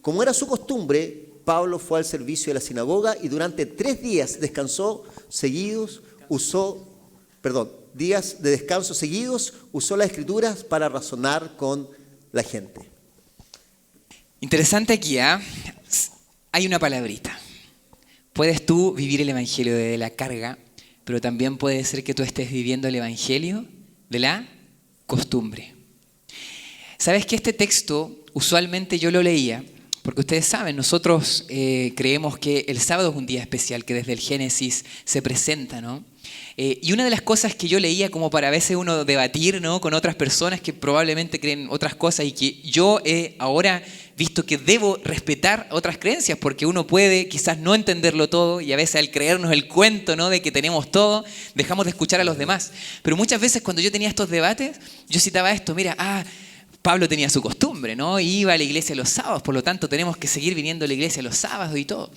Como era su costumbre, Pablo fue al servicio de la sinagoga y durante 3 días días de descanso seguidos, usó las escrituras para razonar con la gente. Interesante aquí, ¿eh? Hay una palabrita. Puedes tú vivir el evangelio de la carga, pero también puede ser que tú estés viviendo el evangelio de la costumbre. ¿Sabes que este texto usualmente yo lo leía? Porque ustedes saben, nosotros creemos que el sábado es un día especial, que desde el Génesis se presenta, ¿no? Y una de las cosas que yo leía como para a veces uno debatir, ¿no? Con otras personas que probablemente creen otras cosas y que yo he ahora visto que debo respetar otras creencias porque uno puede quizás no entenderlo todo y a veces al creernos el cuento, ¿no? De que tenemos todo, dejamos de escuchar a los demás. Pero muchas veces cuando yo tenía estos debates, yo citaba esto, mira, Pablo tenía su costumbre, ¿no? Iba a la iglesia los sábados, por lo tanto tenemos que seguir viniendo a la iglesia los sábados y todo.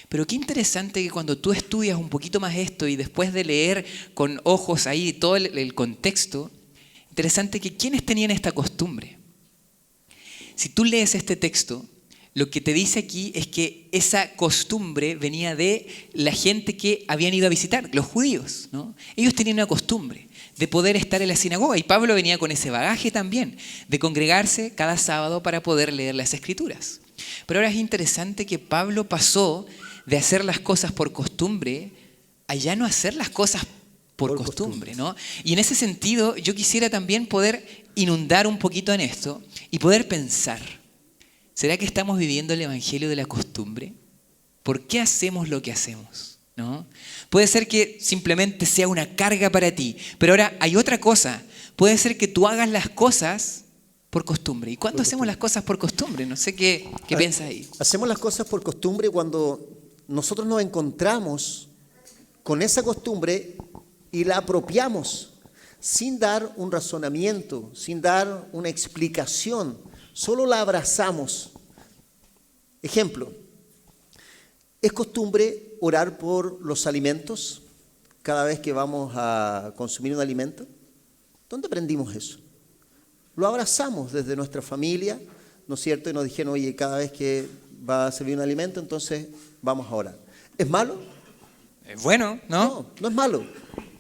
Pero qué interesante que cuando tú estudias un poquito más esto y después de leer con ojos ahí todo el contexto, interesante que ¿quiénes tenían esta costumbre? Si tú lees este texto, lo que te dice aquí es que esa costumbre venía de la gente que habían ido a visitar, los judíos, ¿no? Ellos tenían una costumbre de poder estar en la sinagoga y Pablo venía con ese bagaje también, de congregarse cada sábado para poder leer las Escrituras. Pero ahora es interesante que Pablo pasó de hacer las cosas por costumbre a ya no hacer las cosas por costumbre, ¿no? Y en ese sentido yo quisiera también poder inundar un poquito en esto y poder pensar, ¿será que estamos viviendo el evangelio de la costumbre? ¿Por qué hacemos lo que hacemos? ¿No? Puede ser que simplemente sea una carga para ti, pero ahora hay otra cosa. Puede ser que tú hagas las cosas por costumbre. ¿Y cuándo hacemos las cosas por costumbre? No sé qué piensas ahí. Hacemos las cosas por costumbre cuando nosotros nos encontramos con esa costumbre y la apropiamos sin dar un razonamiento, sin dar una explicación. Solo la abrazamos. Ejemplo, ¿es costumbre orar por los alimentos cada vez que vamos a consumir un alimento? ¿Dónde aprendimos eso? lo abrazamos desde nuestra familia, ¿no es cierto? Y nos dijeron, oye, cada vez que va a servir un alimento, entonces vamos a orar. ¿Es malo? Es bueno, ¿no? No, no es malo.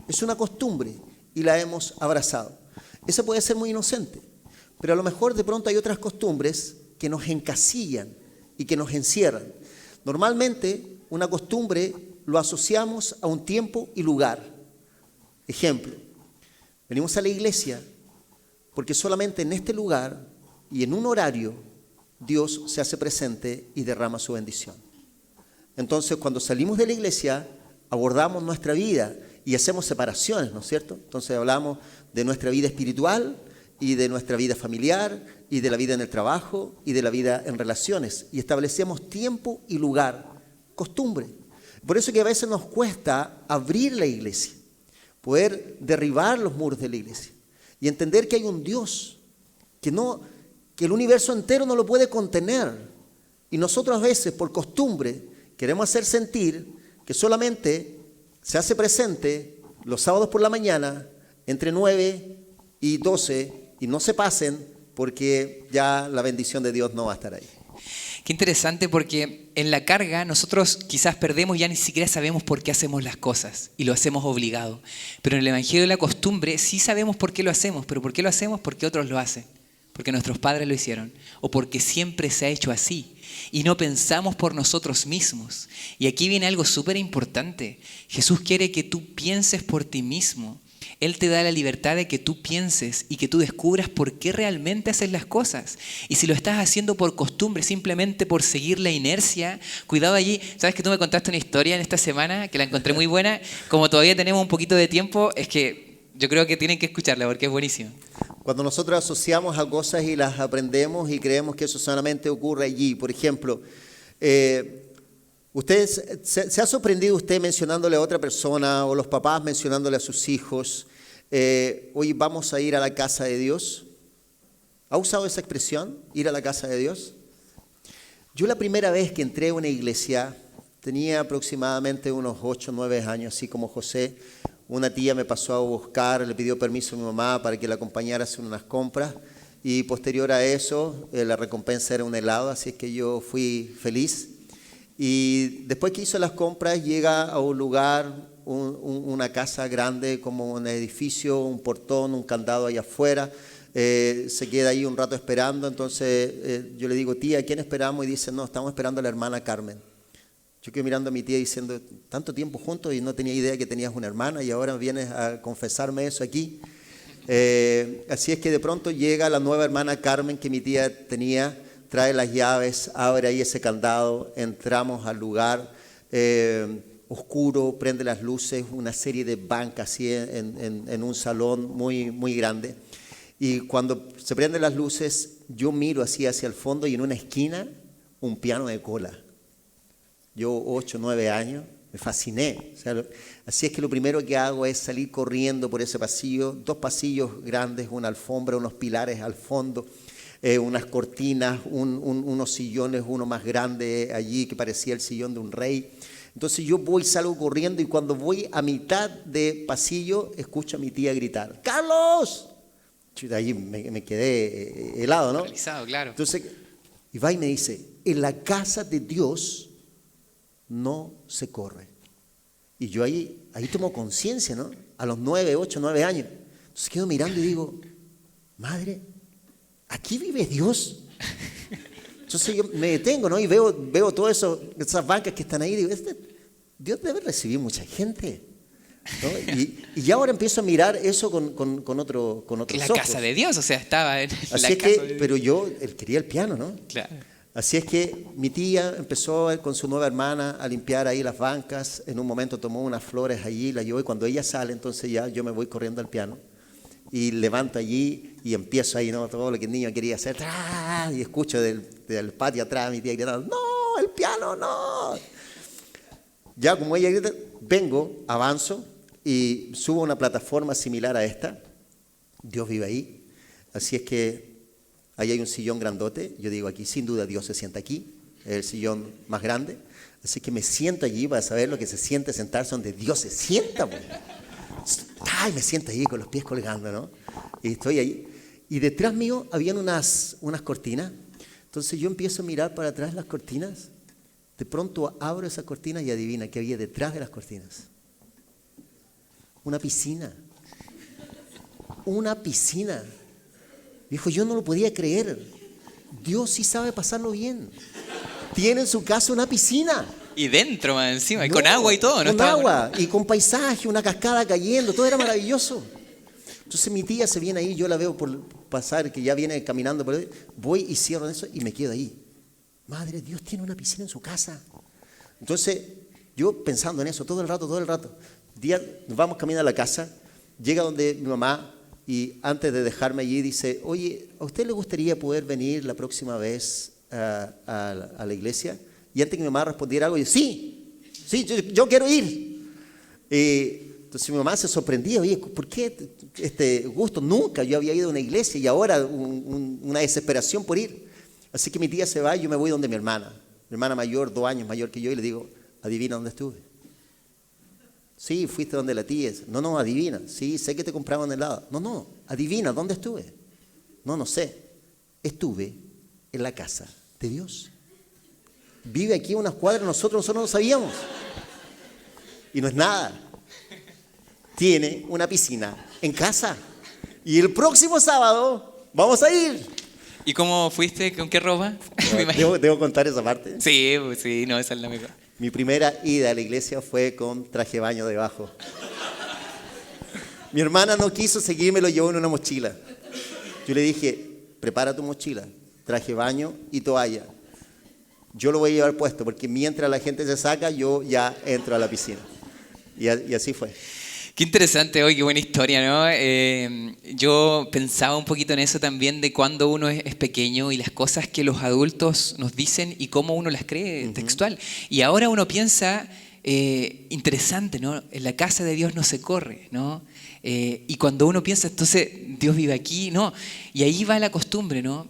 Es una costumbre y la hemos abrazado. Esa puede ser muy inocente, pero a lo mejor de pronto hay otras costumbres que nos encasillan y que nos encierran. Normalmente, una costumbre lo asociamos a un tiempo y lugar. Ejemplo, venimos a la iglesia porque solamente en este lugar y en un horario Dios se hace presente y derrama su bendición. Entonces, cuando salimos de la iglesia, abordamos nuestra vida y hacemos separaciones, ¿no es cierto? Entonces hablamos de nuestra vida espiritual y de nuestra vida familiar y de la vida en el trabajo y de la vida en relaciones. Y establecemos tiempo y lugar, costumbre. Por eso que a veces nos cuesta abrir la iglesia, poder derribar los muros de la iglesia y entender que hay un Dios que el universo entero no lo puede contener. Y nosotros a veces, por costumbre, queremos hacer sentir que solamente se hace presente los sábados por la mañana entre 9 y 12 y no se pasen porque ya la bendición de Dios no va a estar ahí. Qué interesante, porque en la carga nosotros quizás perdemos, ya ni siquiera sabemos por qué hacemos las cosas y lo hacemos obligado. Pero en el Evangelio de la costumbre sí sabemos por qué lo hacemos, pero ¿por qué lo hacemos? Porque otros lo hacen, porque nuestros padres lo hicieron o porque siempre se ha hecho así y no pensamos por nosotros mismos. Y aquí viene algo súper importante. Jesús quiere que tú pienses por ti mismo. Él te da la libertad de que tú pienses y que tú descubras por qué realmente haces las cosas. Y si lo estás haciendo por costumbre, simplemente por seguir la inercia, cuidado allí. Sabes que tú me contaste una historia en esta semana que la encontré muy buena. Como todavía tenemos un poquito de tiempo, es que yo creo que tienen que escucharla porque es buenísima. Cuando nosotros asociamos a cosas y las aprendemos y creemos que eso solamente ocurre allí. Por ejemplo, ¿se ha sorprendido usted mencionándole a otra persona o los papás mencionándole a sus hijos, hoy vamos a ir a la casa de Dios? ¿Ha usado esa expresión, ir a la casa de Dios? Yo la primera vez que entré a una iglesia tenía aproximadamente unos 8 o 9 años, así como José. Una tía me pasó a buscar, le pidió permiso a mi mamá para que la acompañara a hacer unas compras y posterior a eso la recompensa era un helado, así es que yo fui feliz. Y después que hizo las compras llega a un lugar, una casa grande como un edificio, un portón, un candado allá afuera, se queda ahí un rato esperando, entonces yo le digo, tía, ¿a quién esperamos? Y dice, no, estamos esperando a la hermana Carmen. Yo quedé mirando a mi tía diciendo, tanto tiempo juntos y no tenía idea que tenías una hermana y ahora vienes a confesarme eso aquí. Así es que de pronto llega la nueva hermana Carmen que mi tía tenía, trae las llaves, abre ahí ese candado, entramos al lugar oscuro, prende las luces, una serie de bancas así en un salón muy, muy grande. Y cuando se prenden las luces, yo miro así hacia el fondo y en una esquina un piano de cola. Yo 8, 9 años, me fasciné. O sea, así es que lo primero que hago es salir corriendo por ese pasillo, 2 pasillos grandes, una alfombra, unos pilares al fondo, unas cortinas, unos sillones, uno más grande allí que parecía el sillón de un rey. Entonces yo salgo corriendo y cuando voy a mitad de pasillo escucho a mi tía gritar, ¡Carlos! De ahí me quedé helado, ¿no? Paralizado, claro. Entonces, y va y me dice, en la casa de Dios no se corre. Y yo ahí tomo conciencia, ¿no? A los 9, 8, 9 años. Entonces quedo mirando y digo, madre, ¿aquí vive Dios? Entonces yo me detengo, ¿no? Y veo todas esas bancas que están ahí. Digo, Dios debe recibir mucha gente, ¿no? Y ya ahora empiezo a mirar eso con otros ojos. La casa de Dios, o sea, estaba en Así la es casa que, pero él quería el piano, ¿no? Claro. Así es que mi tía empezó con su nueva hermana a limpiar ahí las bancas. En un momento tomó unas flores allí, la llevó y cuando ella sale, entonces ya yo me voy corriendo al piano y levanto allí y empiezo ahí, ¿no? Todo lo que el niño quería hacer. ¡Tra! Y escucho del patio atrás a mi tía gritando, ¡no, el piano, no! Ya como ella grita, vengo, avanzo y subo a una plataforma similar a esta. Dios vive ahí. Así es que ahí hay un sillón grandote. Yo digo, aquí sin duda Dios se sienta aquí. Es el sillón más grande. Así que me siento allí para saber lo que se siente sentarse donde Dios se sienta. Pues. Ay, me siento ahí con los pies colgando, ¿no? Y estoy ahí. Y detrás mío habían unas cortinas. Entonces yo empiezo a mirar para atrás las cortinas. De pronto abro esas cortinas y adivina qué había detrás de las cortinas. Una piscina. Una piscina. Dijo, yo no lo podía creer. Dios sí sabe pasarlo bien. Tiene en su casa una piscina. Y dentro más encima, y No, con agua y todo, ¿no? Con agua y con paisaje, una cascada cayendo, todo era maravilloso. Entonces mi tía se viene ahí, yo la veo por pasar, que ya viene caminando por ahí. Voy y cierro eso y me quedo ahí. Madre, Dios tiene una piscina en su casa. Entonces, yo pensando en eso todo el rato. Día, nos vamos caminando a la casa, llega donde mi mamá y antes de dejarme allí dice, oye, ¿a usted le gustaría poder venir la próxima vez a la iglesia? Y antes que mi mamá respondiera algo, yo, sí, yo quiero ir. Entonces mi mamá se sorprendía, oye, ¿por qué este gusto? Nunca yo había ido a una iglesia y ahora una desesperación por ir. Así que mi tía se va y yo me voy donde mi hermana mayor, 2 años mayor que yo, y le digo, adivina dónde estuve. Sí, fuiste donde la tía. No, adivina. Sí, sé que te compraban helado. No, adivina dónde estuve. No sé. Estuve en la casa de Dios. Vive aquí a unas cuadras, nosotros no sabíamos. Y no es nada. Tiene una piscina en casa. Y el próximo sábado vamos a ir. ¿Y cómo fuiste? ¿Con qué ropa? ¿Debo contar esa parte? Sí, no, esa es la mejor. Mi primera ida a la iglesia fue con traje de baño debajo. Mi hermana no quiso seguirme, lo llevó en una mochila. Yo le dije, prepara tu mochila, traje de baño y toalla. Yo lo voy a llevar puesto porque mientras la gente se saca, yo ya entro a la piscina. Y así fue. Qué interesante hoy, qué buena historia, ¿no? Yo pensaba un poquito en eso también de cuando uno es pequeño y las cosas que los adultos nos dicen y cómo uno las cree textual. Y ahora uno piensa, interesante, ¿no? En la casa de Dios no se corre, ¿no? Y cuando uno piensa, entonces Dios vive aquí, ¿no? Y ahí va la costumbre, ¿no?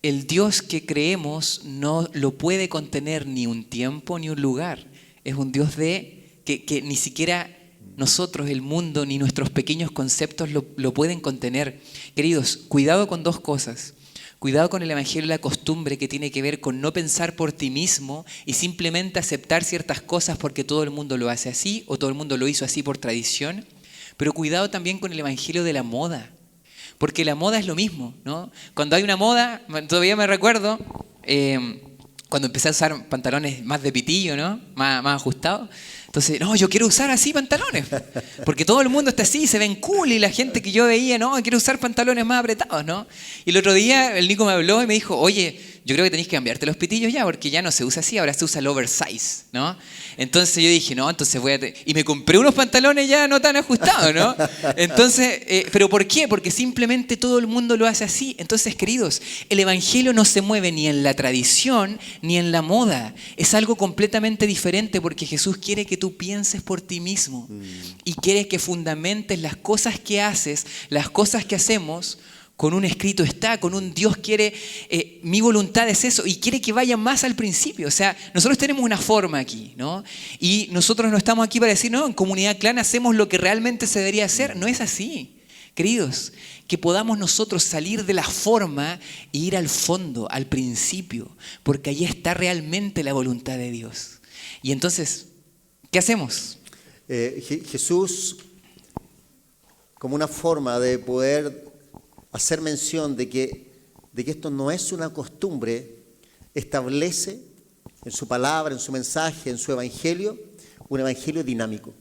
El Dios que creemos no lo puede contener ni un tiempo ni un lugar. Es un Dios que ni siquiera nosotros, el mundo, ni nuestros pequeños conceptos lo pueden contener. Queridos, cuidado con 2 cosas. Cuidado con el evangelio y la costumbre que tiene que ver con no pensar por ti mismo y simplemente aceptar ciertas cosas porque todo el mundo lo hace así o todo el mundo lo hizo así por tradición. Pero cuidado también con el evangelio de la moda. Porque la moda es lo mismo, ¿no? Cuando hay una moda, todavía me recuerdo, cuando empecé a usar pantalones más de pitillo, ¿no? Más ajustados. Entonces, no, yo quiero usar así pantalones, porque todo el mundo está así, se ven cool y la gente que yo veía, no, quiero usar pantalones más apretados, ¿no? Y el otro día el Nico me habló y me dijo, oye, yo creo que tenés que cambiarte los pitillos ya, porque ya no se usa así, ahora se usa el oversize, ¿no? Entonces yo dije, no, entonces voy a... Y me compré unos pantalones ya no tan ajustados, ¿no? Entonces, ¿pero por qué? Porque simplemente todo el mundo lo hace así. Entonces, queridos, el evangelio no se mueve ni en la tradición ni en la moda. Es algo completamente diferente porque Jesús quiere que tú pienses por ti mismo y quiere que fundamentes las cosas que haces, las cosas que hacemos. Con un escrito está, con un Dios quiere, mi voluntad es eso, y quiere que vaya más al principio. O sea, nosotros tenemos una forma aquí, ¿no? Y nosotros no estamos aquí para decir, no, en Comunidad Clan hacemos lo que realmente se debería hacer. No es así. Queridos, que podamos nosotros salir de la forma e ir al fondo, al principio, porque allí está realmente la voluntad de Dios. Y entonces, ¿qué hacemos? Jesús, como una forma de poder hacer mención de que esto no es una costumbre, establece en su palabra, en su mensaje, en su evangelio, un evangelio dinámico.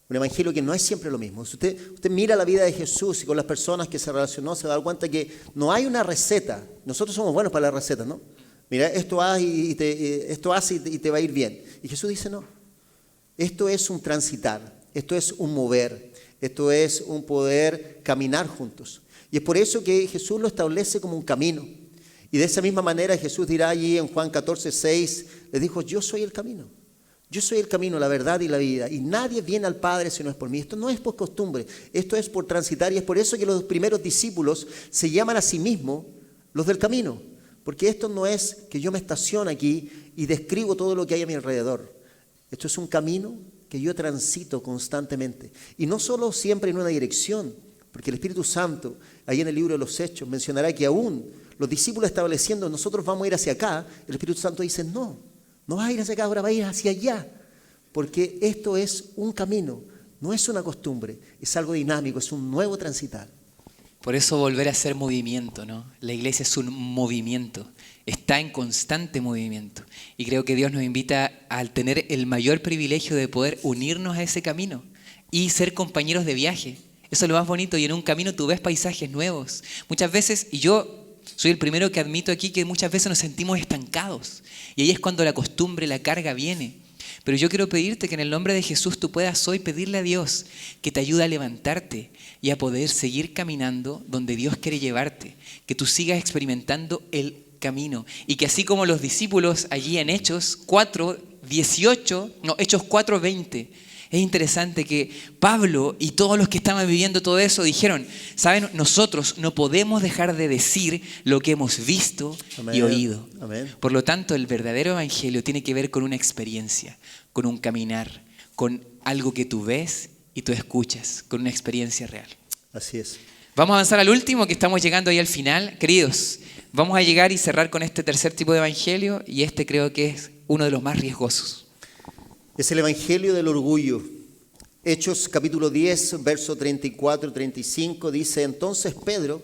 Un evangelio que no es siempre lo mismo. Si usted mira la vida de Jesús y con las personas que se relacionó, se va a dar cuenta que no hay una receta. Nosotros somos buenos para las recetas, ¿no? Mira, esto haz y te va a ir bien. Y Jesús dice, no. Esto es un transitar, esto es un mover, esto es un poder caminar juntos. Y es por eso que Jesús lo establece como un camino. Y de esa misma manera Jesús dirá allí en Juan 14:6, le dijo, yo soy el camino. Yo soy el camino, la verdad y la vida. Y nadie viene al Padre si no es por mí. Esto no es por costumbre, esto es por transitar. Y es por eso que los primeros discípulos se llaman a sí mismos los del camino. Porque esto no es que yo me estaciono aquí y describo todo lo que hay a mi alrededor. Esto es un camino que yo transito constantemente. Y no solo siempre en una dirección, Porque el Espíritu Santo, ahí en el libro de los Hechos, mencionará que aún los discípulos estableciendo, nosotros vamos a ir hacia acá, el Espíritu Santo dice, no vas a ir hacia acá, ahora va a ir hacia allá. Porque esto es un camino, no es una costumbre, es algo dinámico, es un nuevo transitar. Por eso volver a hacer movimiento, ¿no? La iglesia es un movimiento, está en constante movimiento. Y creo que Dios nos invita a tener el mayor privilegio de poder unirnos a ese camino y ser compañeros de viaje. Eso es lo más bonito, y en un camino tú ves paisajes nuevos. Muchas veces, y yo soy el primero que admito aquí que muchas veces nos sentimos estancados. Y ahí es cuando la costumbre, la carga viene. Pero yo quiero pedirte que en el nombre de Jesús tú puedas hoy pedirle a Dios que te ayude a levantarte y a poder seguir caminando donde Dios quiere llevarte. Que tú sigas experimentando el camino. Y que así como los discípulos allí en Hechos 4:20, es interesante que Pablo y todos los que estaban viviendo todo eso dijeron, ¿saben? Nosotros no podemos dejar de decir lo que hemos visto y oído. Amén. Por lo tanto, el verdadero evangelio tiene que ver con una experiencia, con un caminar, con algo que tú ves y tú escuchas, con una experiencia real. Así es. Vamos a avanzar al último, que estamos llegando ahí al final. Queridos, vamos a llegar y cerrar con este tercer tipo de evangelio, y este creo que es uno de los más riesgosos. Es el evangelio del orgullo. Hechos capítulo 10, verso 34 y 35 dice, entonces Pedro,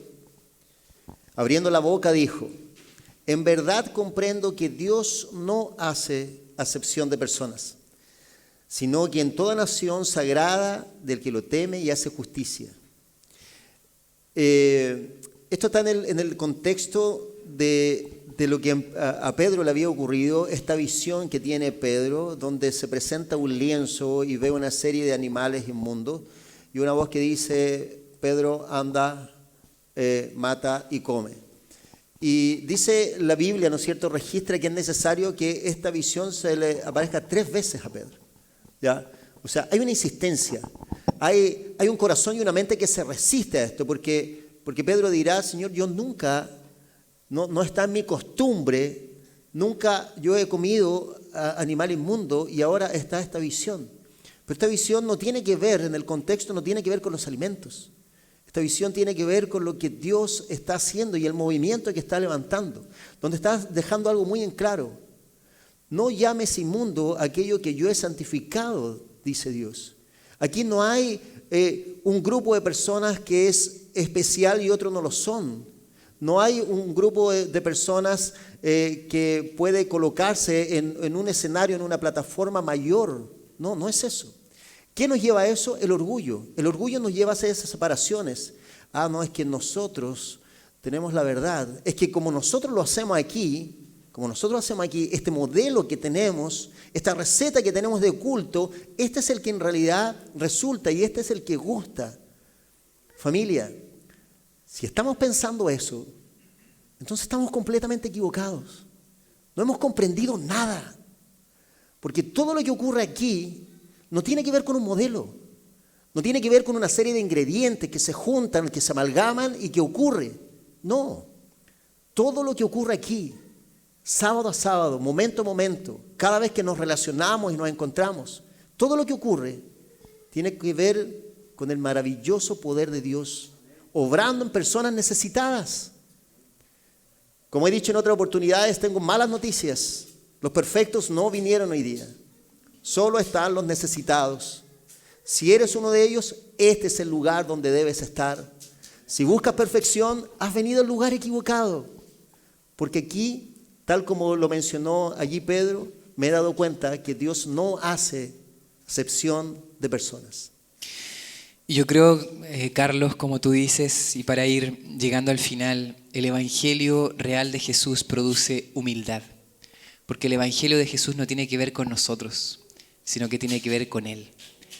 abriendo la boca, dijo, en verdad comprendo que Dios no hace acepción de personas, sino que en toda nación sagrada del que lo teme y hace justicia. Esto está en el contexto de lo que a Pedro le había ocurrido, esta visión que tiene Pedro, donde se presenta un lienzo y ve una serie de animales inmundos, y una voz que dice, Pedro, anda, mata y come. Y dice la Biblia, ¿no es cierto?, registra que es necesario que esta visión se le aparezca 3 veces a Pedro. ¿Ya? O sea, hay una insistencia, hay un corazón y una mente que se resiste a esto, porque Pedro dirá, Señor, yo nunca... No está en mi costumbre, nunca yo he comido animal inmundo y ahora está esta visión. Pero esta visión no tiene que ver, en el contexto no tiene que ver con los alimentos. Esta visión tiene que ver con lo que Dios está haciendo y el movimiento que está levantando, donde está dejando algo muy en claro. No llames inmundo aquello que yo he santificado, dice Dios. Aquí no hay un grupo de personas que es especial y otros no lo son. No hay un grupo de personas que puede colocarse en un escenario, en una plataforma mayor. No es eso. ¿Qué nos lleva a eso? El orgullo. El orgullo nos lleva a hacer esas separaciones. No, es que nosotros tenemos la verdad. Es que como nosotros lo hacemos aquí, este modelo que tenemos, esta receta que tenemos de culto, este es el que en realidad resulta y este es el que gusta. Familia, si estamos pensando eso, entonces estamos completamente equivocados. No hemos comprendido nada. Porque todo lo que ocurre aquí no tiene que ver con un modelo. No tiene que ver con una serie de ingredientes que se juntan, que se amalgaman y que ocurre. No. Todo lo que ocurre aquí, sábado a sábado, momento a momento, cada vez que nos relacionamos y nos encontramos, todo lo que ocurre tiene que ver con el maravilloso poder de Dios obrando en personas necesitadas. Como he dicho en otras oportunidades, tengo malas noticias. Los perfectos no vinieron hoy día. Solo están los necesitados. Si eres uno de ellos, este es el lugar donde debes estar. Si buscas perfección, has venido al lugar equivocado. Porque aquí, tal como lo mencionó allí Pedro, me he dado cuenta que Dios no hace acepción de personas. Yo creo, Carlos, como tú dices, y para ir llegando al final, el evangelio real de Jesús produce humildad. Porque el evangelio de Jesús no tiene que ver con nosotros, sino que tiene que ver con Él.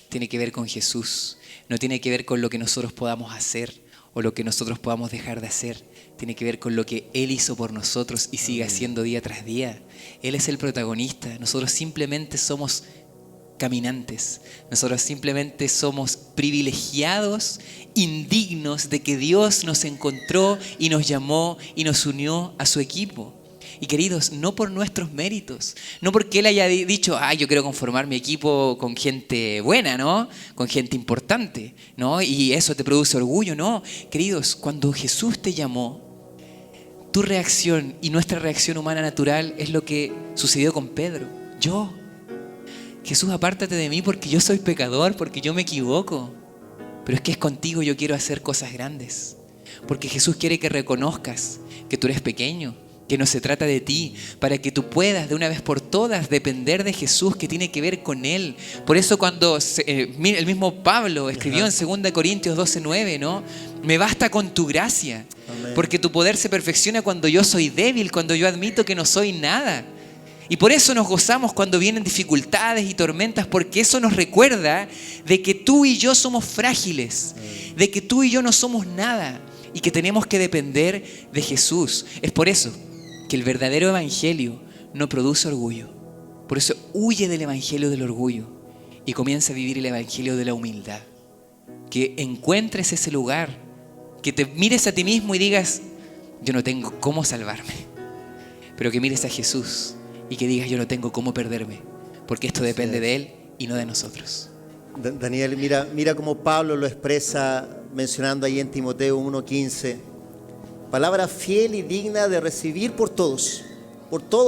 Tiene que ver con Jesús. No tiene que ver con lo que nosotros podamos hacer o lo que nosotros podamos dejar de hacer. Tiene que ver con lo que Él hizo por nosotros y sigue haciendo día tras día. Él es el protagonista. Nosotros simplemente somos caminantes. Nosotros simplemente somos privilegiados, indignos de que Dios nos encontró y nos llamó y nos unió a su equipo. Y queridos, no por nuestros méritos, no porque Él haya dicho, yo quiero conformar mi equipo con gente buena, ¿no? Con gente importante, ¿no? Y eso te produce orgullo, ¿no? Queridos, cuando Jesús te llamó, tu reacción y nuestra reacción humana natural es lo que sucedió con Pedro. Jesús, apártate de mí porque yo soy pecador, porque yo me equivoco. Pero es que es contigo yo quiero hacer cosas grandes. Porque Jesús quiere que reconozcas que tú eres pequeño, que no se trata de ti, para que tú puedas de una vez por todas depender de Jesús, que tiene que ver con Él. Por eso cuando el mismo Pablo escribió en 2 Corintios 12:9, ¿no? Me basta con tu gracia, porque tu poder se perfecciona cuando yo soy débil, cuando yo admito que no soy nada. Y por eso nos gozamos cuando vienen dificultades y tormentas, porque eso nos recuerda de que tú y yo somos frágiles, de que tú y yo no somos nada y que tenemos que depender de Jesús. Es por eso que el verdadero evangelio no produce orgullo. Por eso huye del evangelio del orgullo y comienza a vivir el evangelio de la humildad. Que encuentres ese lugar, que te mires a ti mismo y digas, yo no tengo cómo salvarme. Pero que mires a Jesús y que digas, yo no tengo cómo perderme, porque esto depende de Él y no de nosotros. Daniel, mira cómo Pablo lo expresa mencionando ahí en Timoteo 1:15. Palabra fiel y digna de recibir por todos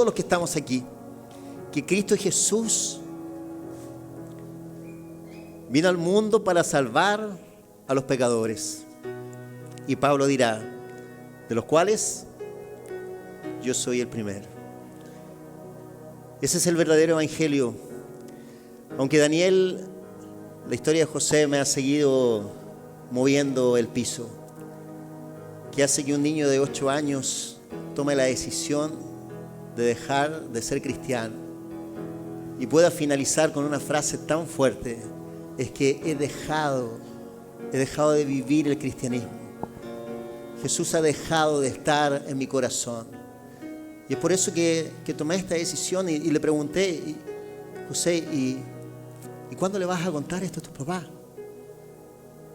los que estamos aquí, que Cristo Jesús vino al mundo para salvar a los pecadores. Y Pablo dirá, de los cuales yo soy el primero. Ese es el verdadero evangelio. Aunque Daniel, la historia de José me ha seguido moviendo el piso. ¿Qué hace que un niño de 8 años tome la decisión de dejar de ser cristiano y pueda finalizar con una frase tan fuerte? Es que he dejado de vivir el cristianismo. Jesús ha dejado de estar en mi corazón. Y es por eso que tomé esta decisión y le pregunté, José, ¿y cuándo le vas a contar esto a tus papás?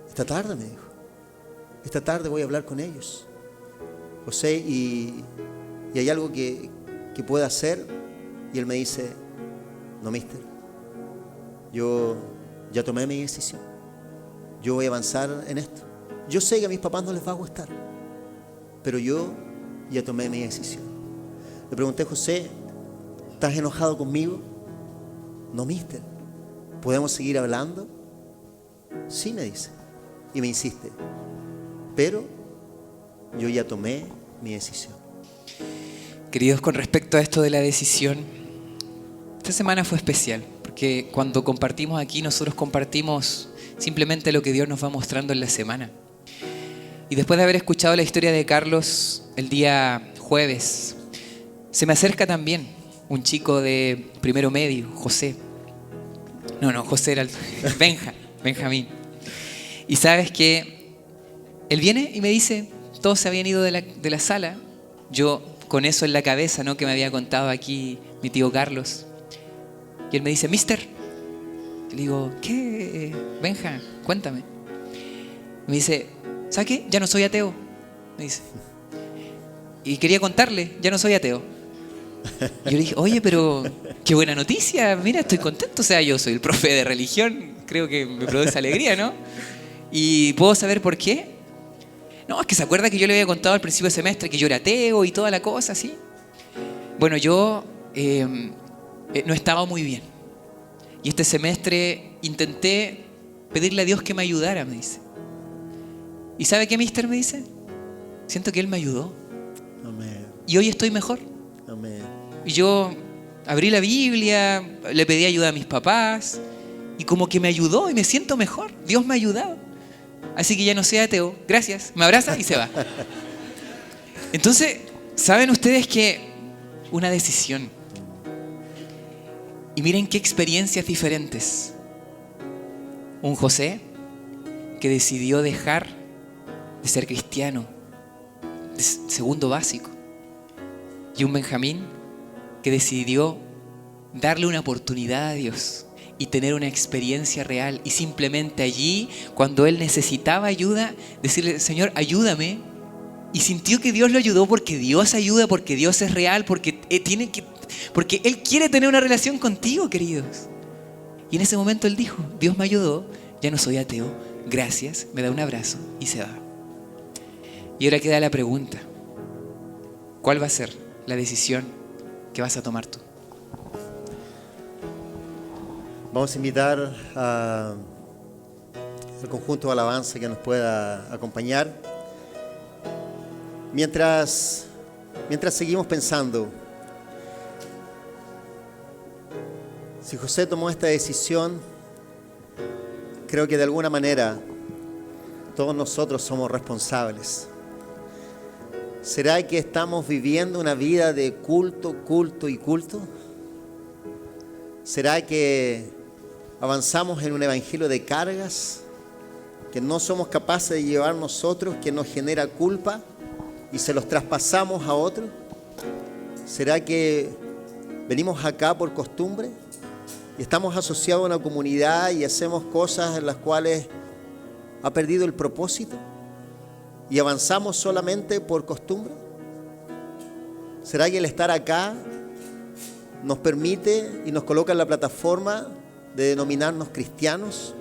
Esta tarde, me dijo. Esta tarde voy a hablar con ellos. José, ¿y hay algo que pueda hacer? Y él me dice, no, mister. Yo ya tomé mi decisión. Yo voy a avanzar en esto. Yo sé que a mis papás no les va a gustar, pero yo ya tomé mi decisión. Le pregunté, José, ¿estás enojado conmigo? No, mister. ¿Podemos seguir hablando? Sí, me dice. Y me insiste. Pero yo ya tomé mi decisión. Queridos, con respecto a esto de la decisión, esta semana fue especial, porque cuando compartimos aquí, nosotros compartimos simplemente lo que Dios nos va mostrando en la semana. Y después de haber escuchado la historia de Carlos el día jueves, se me acerca también un chico de primero medio, José. No, José era Benjamín. Y sabes que él viene y me dice, todos se habían ido de la sala. Yo con eso en la cabeza, ¿no?, que me había contado aquí mi tío Carlos. Y él me dice, mister. Le digo, ¿qué? Benja, cuéntame. Me dice, ¿sabes qué? Ya no soy ateo. Me dice. Y quería contarle, ya no soy ateo. Y yo le dije, oye, pero qué buena noticia, mira, estoy contento. O sea, yo soy el profe de religión, creo que me produce alegría, ¿no? ¿Y puedo saber por qué? No, es que se acuerda que yo le había contado al principio del semestre que yo era ateo y toda la cosa, ¿sí? Bueno, yo no estaba muy bien. Y este semestre intenté pedirle a Dios que me ayudara, me dice. ¿Y sabe qué, mister? Me dice. Siento que Él me ayudó. Amén. Y hoy estoy mejor. Amén. Y yo abrí la Biblia, le pedí ayuda a mis papás y como que me ayudó y me siento mejor. Dios me ha ayudado. Así que ya no soy ateo. Gracias. Me abraza y se va. Entonces, ¿saben ustedes que una decisión? Y miren qué experiencias diferentes. Un José que decidió dejar de ser cristiano, de segundo básico. Y un Benjamín que decidió darle una oportunidad a Dios y tener una experiencia real. Y simplemente allí, cuando él necesitaba ayuda, decirle, Señor, ayúdame. y sintió que Dios lo ayudó porque Dios ayuda, porque Dios es real, porque Él quiere tener una relación contigo, queridos. Y en ese momento él dijo, Dios me ayudó, ya no soy ateo, gracias, me da un abrazo y se va. Y ahora queda la pregunta, ¿cuál va a ser la decisión que vas a tomar tú? Vamos a invitar al conjunto de alabanza que nos pueda acompañar. Mientras seguimos pensando, si José tomó esta decisión, creo que de alguna manera todos nosotros somos responsables. ¿Será que estamos viviendo una vida de culto, culto y culto? ¿Será que avanzamos en un evangelio de cargas que no somos capaces de llevar nosotros, que nos genera culpa y se los traspasamos a otros? ¿Será que venimos acá por costumbre y estamos asociados a una comunidad y hacemos cosas en las cuales ha perdido el propósito y avanzamos solamente por costumbre? ¿Será que el estar acá nos permite y nos coloca en la plataforma de denominarnos cristianos?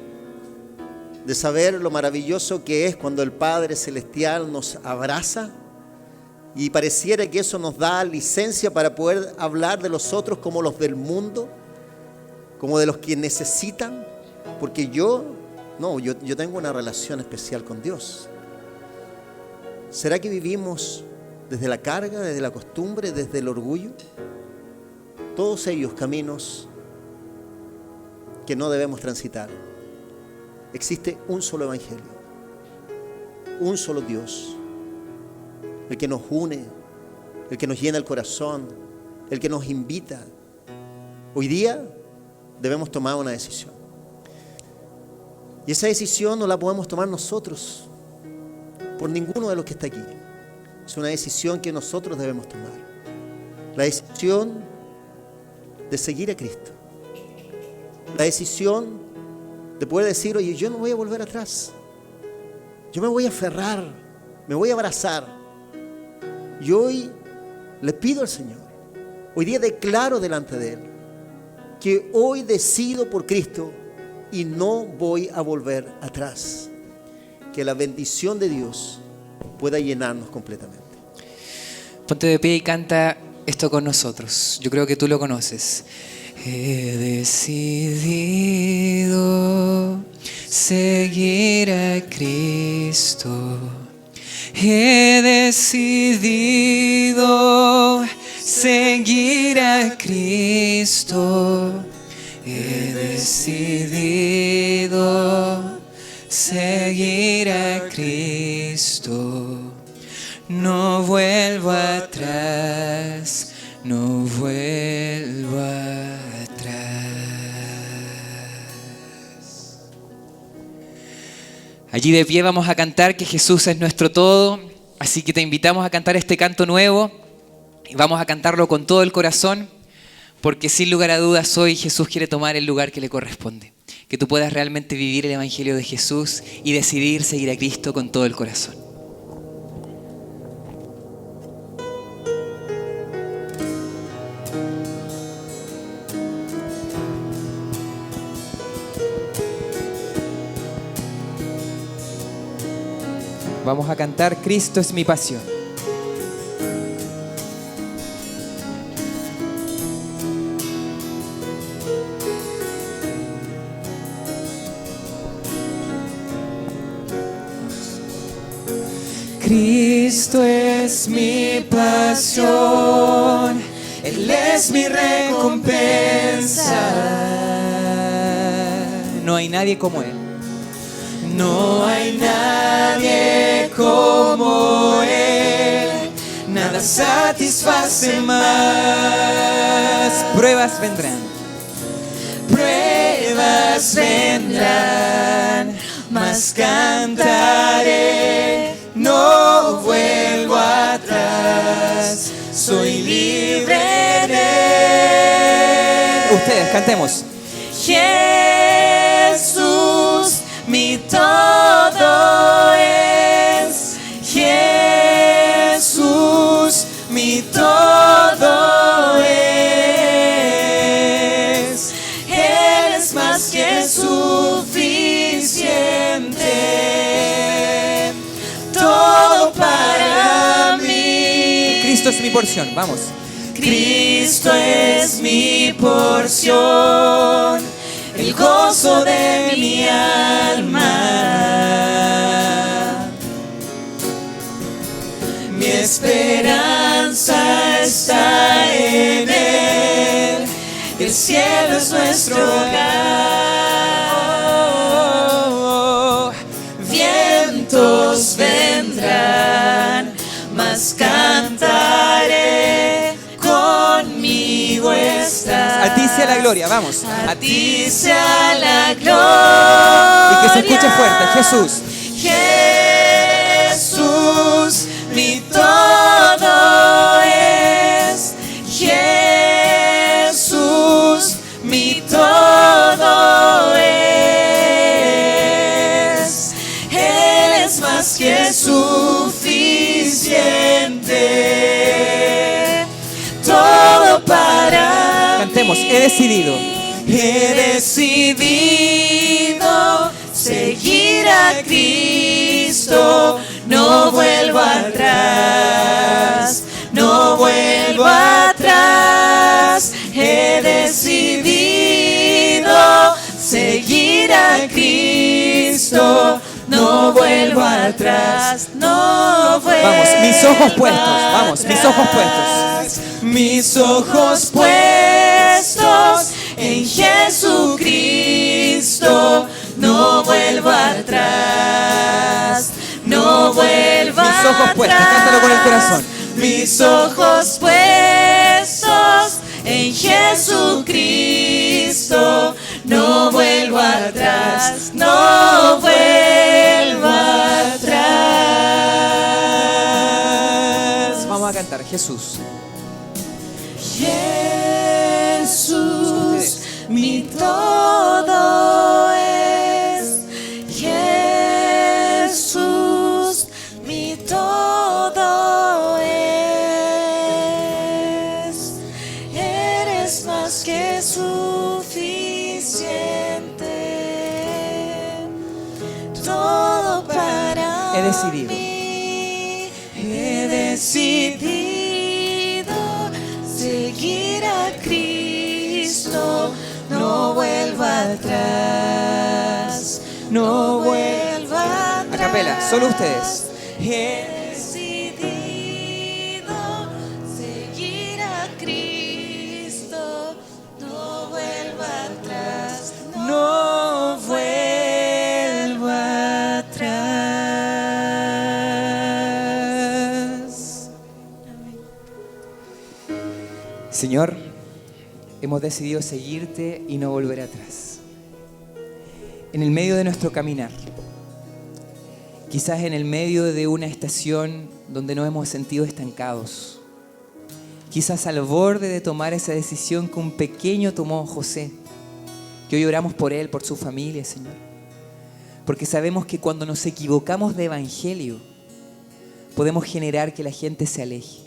De saber lo maravilloso que es cuando el Padre Celestial nos abraza y pareciera que eso nos da licencia para poder hablar de los otros como los del mundo, como de los que necesitan, porque yo tengo una relación especial con Dios. ¿Será que vivimos desde la carga, desde la costumbre, desde el orgullo? Todos ellos caminos que no debemos transitar. Existe un solo evangelio, un solo Dios, el que nos une, el que nos llena el corazón, el que nos invita. Hoy día debemos tomar una decisión. Y esa decisión no la podemos tomar nosotros, por ninguno de los que está aquí. Es una decisión que nosotros debemos tomar. La decisión de seguir a Cristo. La decisión de poder decir, oye, yo no voy a volver atrás. Yo me voy a aferrar, me voy a abrazar. Y hoy le pido al Señor, hoy día declaro delante de Él, que hoy decido por Cristo y no voy a volver atrás. Que la bendición de Dios pueda llenarnos completamente. Ponte de pie y canta esto con nosotros. Yo creo que tú lo conoces. He decidido seguir a Cristo. He decidido seguir a Cristo. He decidido seguir a Cristo. No vuelvo atrás, no vuelvo atrás. Allí de pie vamos a cantar que Jesús es nuestro todo, así que te invitamos a cantar este canto nuevo y vamos a cantarlo con todo el corazón, porque sin lugar a dudas hoy Jesús quiere tomar el lugar que le corresponde. Que tú puedas realmente vivir el Evangelio de Jesús y decidir seguir a Cristo con todo el corazón. Vamos a cantar Cristo es mi pasión. Cristo es mi pasión, Él es mi recompensa. No hay nadie como Él. No hay nadie como Él, nada satisface más. Pruebas vendrán, mas cantaré, no vuelvo atrás, soy libre de Él. Ustedes, cantemos. Jesús, mi todo es Jesús. mi porción. Vamos. Cristo es mi porción, el gozo de mi alma. Mi esperanza está en Él, el cielo es nuestro hogar. Vientos vendrán, mas cantaré, conmigo estás. A ti sea la gloria, vamos. A ti sea la gloria. Y que se escuche fuerte, Jesús. Jesús, mi todo es. Jesús, mi todo es. Él es más que suficiente. Todo para Cantemos, mí. he decidido. He decidido seguir a Cristo, no vuelvo atrás, no vuelvo atrás. He decidido seguir a Cristo, no vuelvo atrás, no vuelvo Vamos, mis ojos puestos, atrás. vamos, mis ojos puestos. Mis ojos puestos en Jesucristo, no vuelvo atrás, no vuelvo atrás. Mis ojos puestos, cántalo con el corazón. Mis ojos puestos en Jesucristo, no vuelvo atrás, no vuelvo atrás. Vamos a cantar, Jesús. Jesús, mi todo es. Jesús, mi todo es. Eres más que suficiente. Todo para He decidido. mí. He decidido seguir a Cristo, no vuelvo atrás, no vuelvo atrás. A capela, solo ustedes. He decidido seguir a Cristo, no vuelvo atrás, no vuelvo atrás. Señor, hemos decidido seguirte y no volver atrás. En el medio de nuestro caminar, quizás en el medio de una estación donde nos hemos sentido estancados, quizás al borde de tomar esa decisión que un pequeño tomó José, que hoy oramos por él, por su familia, Señor. Porque sabemos que cuando nos equivocamos de evangelio, podemos generar que la gente se aleje.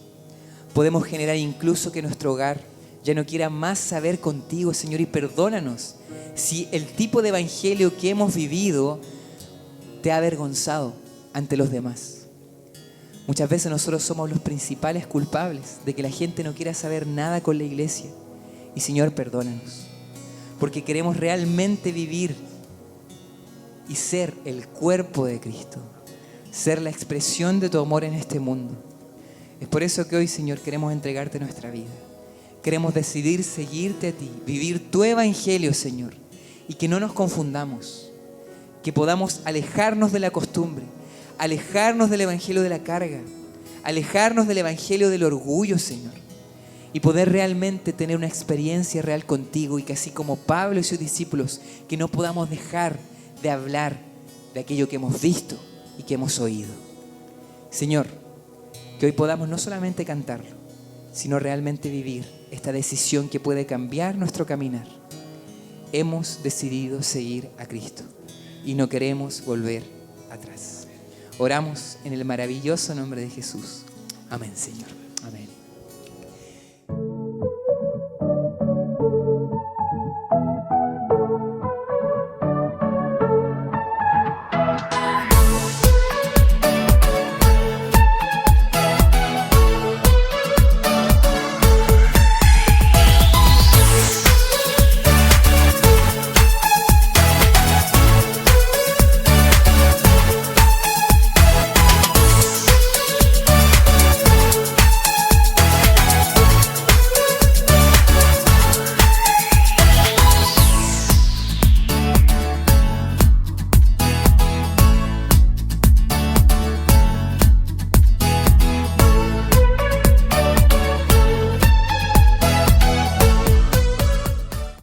Podemos generar incluso que nuestro hogar ya no quiera más saber contigo, Señor, y perdónanos si el tipo de evangelio que hemos vivido te ha avergonzado ante los demás. Muchas veces nosotros somos los principales culpables de que la gente no quiera saber nada con la iglesia. Y Señor, perdónanos, porque queremos realmente vivir y ser el cuerpo de Cristo, ser la expresión de tu amor en este mundo. Es por eso que hoy, Señor, queremos entregarte nuestra vida. Queremos decidir seguirte a ti, vivir tu evangelio, Señor, y que no nos confundamos, que podamos alejarnos de la costumbre, alejarnos del evangelio de la carga, alejarnos del evangelio del orgullo, Señor, y poder realmente tener una experiencia real contigo, y que así como Pablo y sus discípulos, que no podamos dejar de hablar de aquello que hemos visto y que hemos oído. Señor, que hoy podamos no solamente cantarlo, sino realmente vivir esta decisión que puede cambiar nuestro caminar. Hemos decidido seguir a Cristo y no queremos volver atrás. Oramos en el maravilloso nombre de Jesús. Amén, Señor. Amén.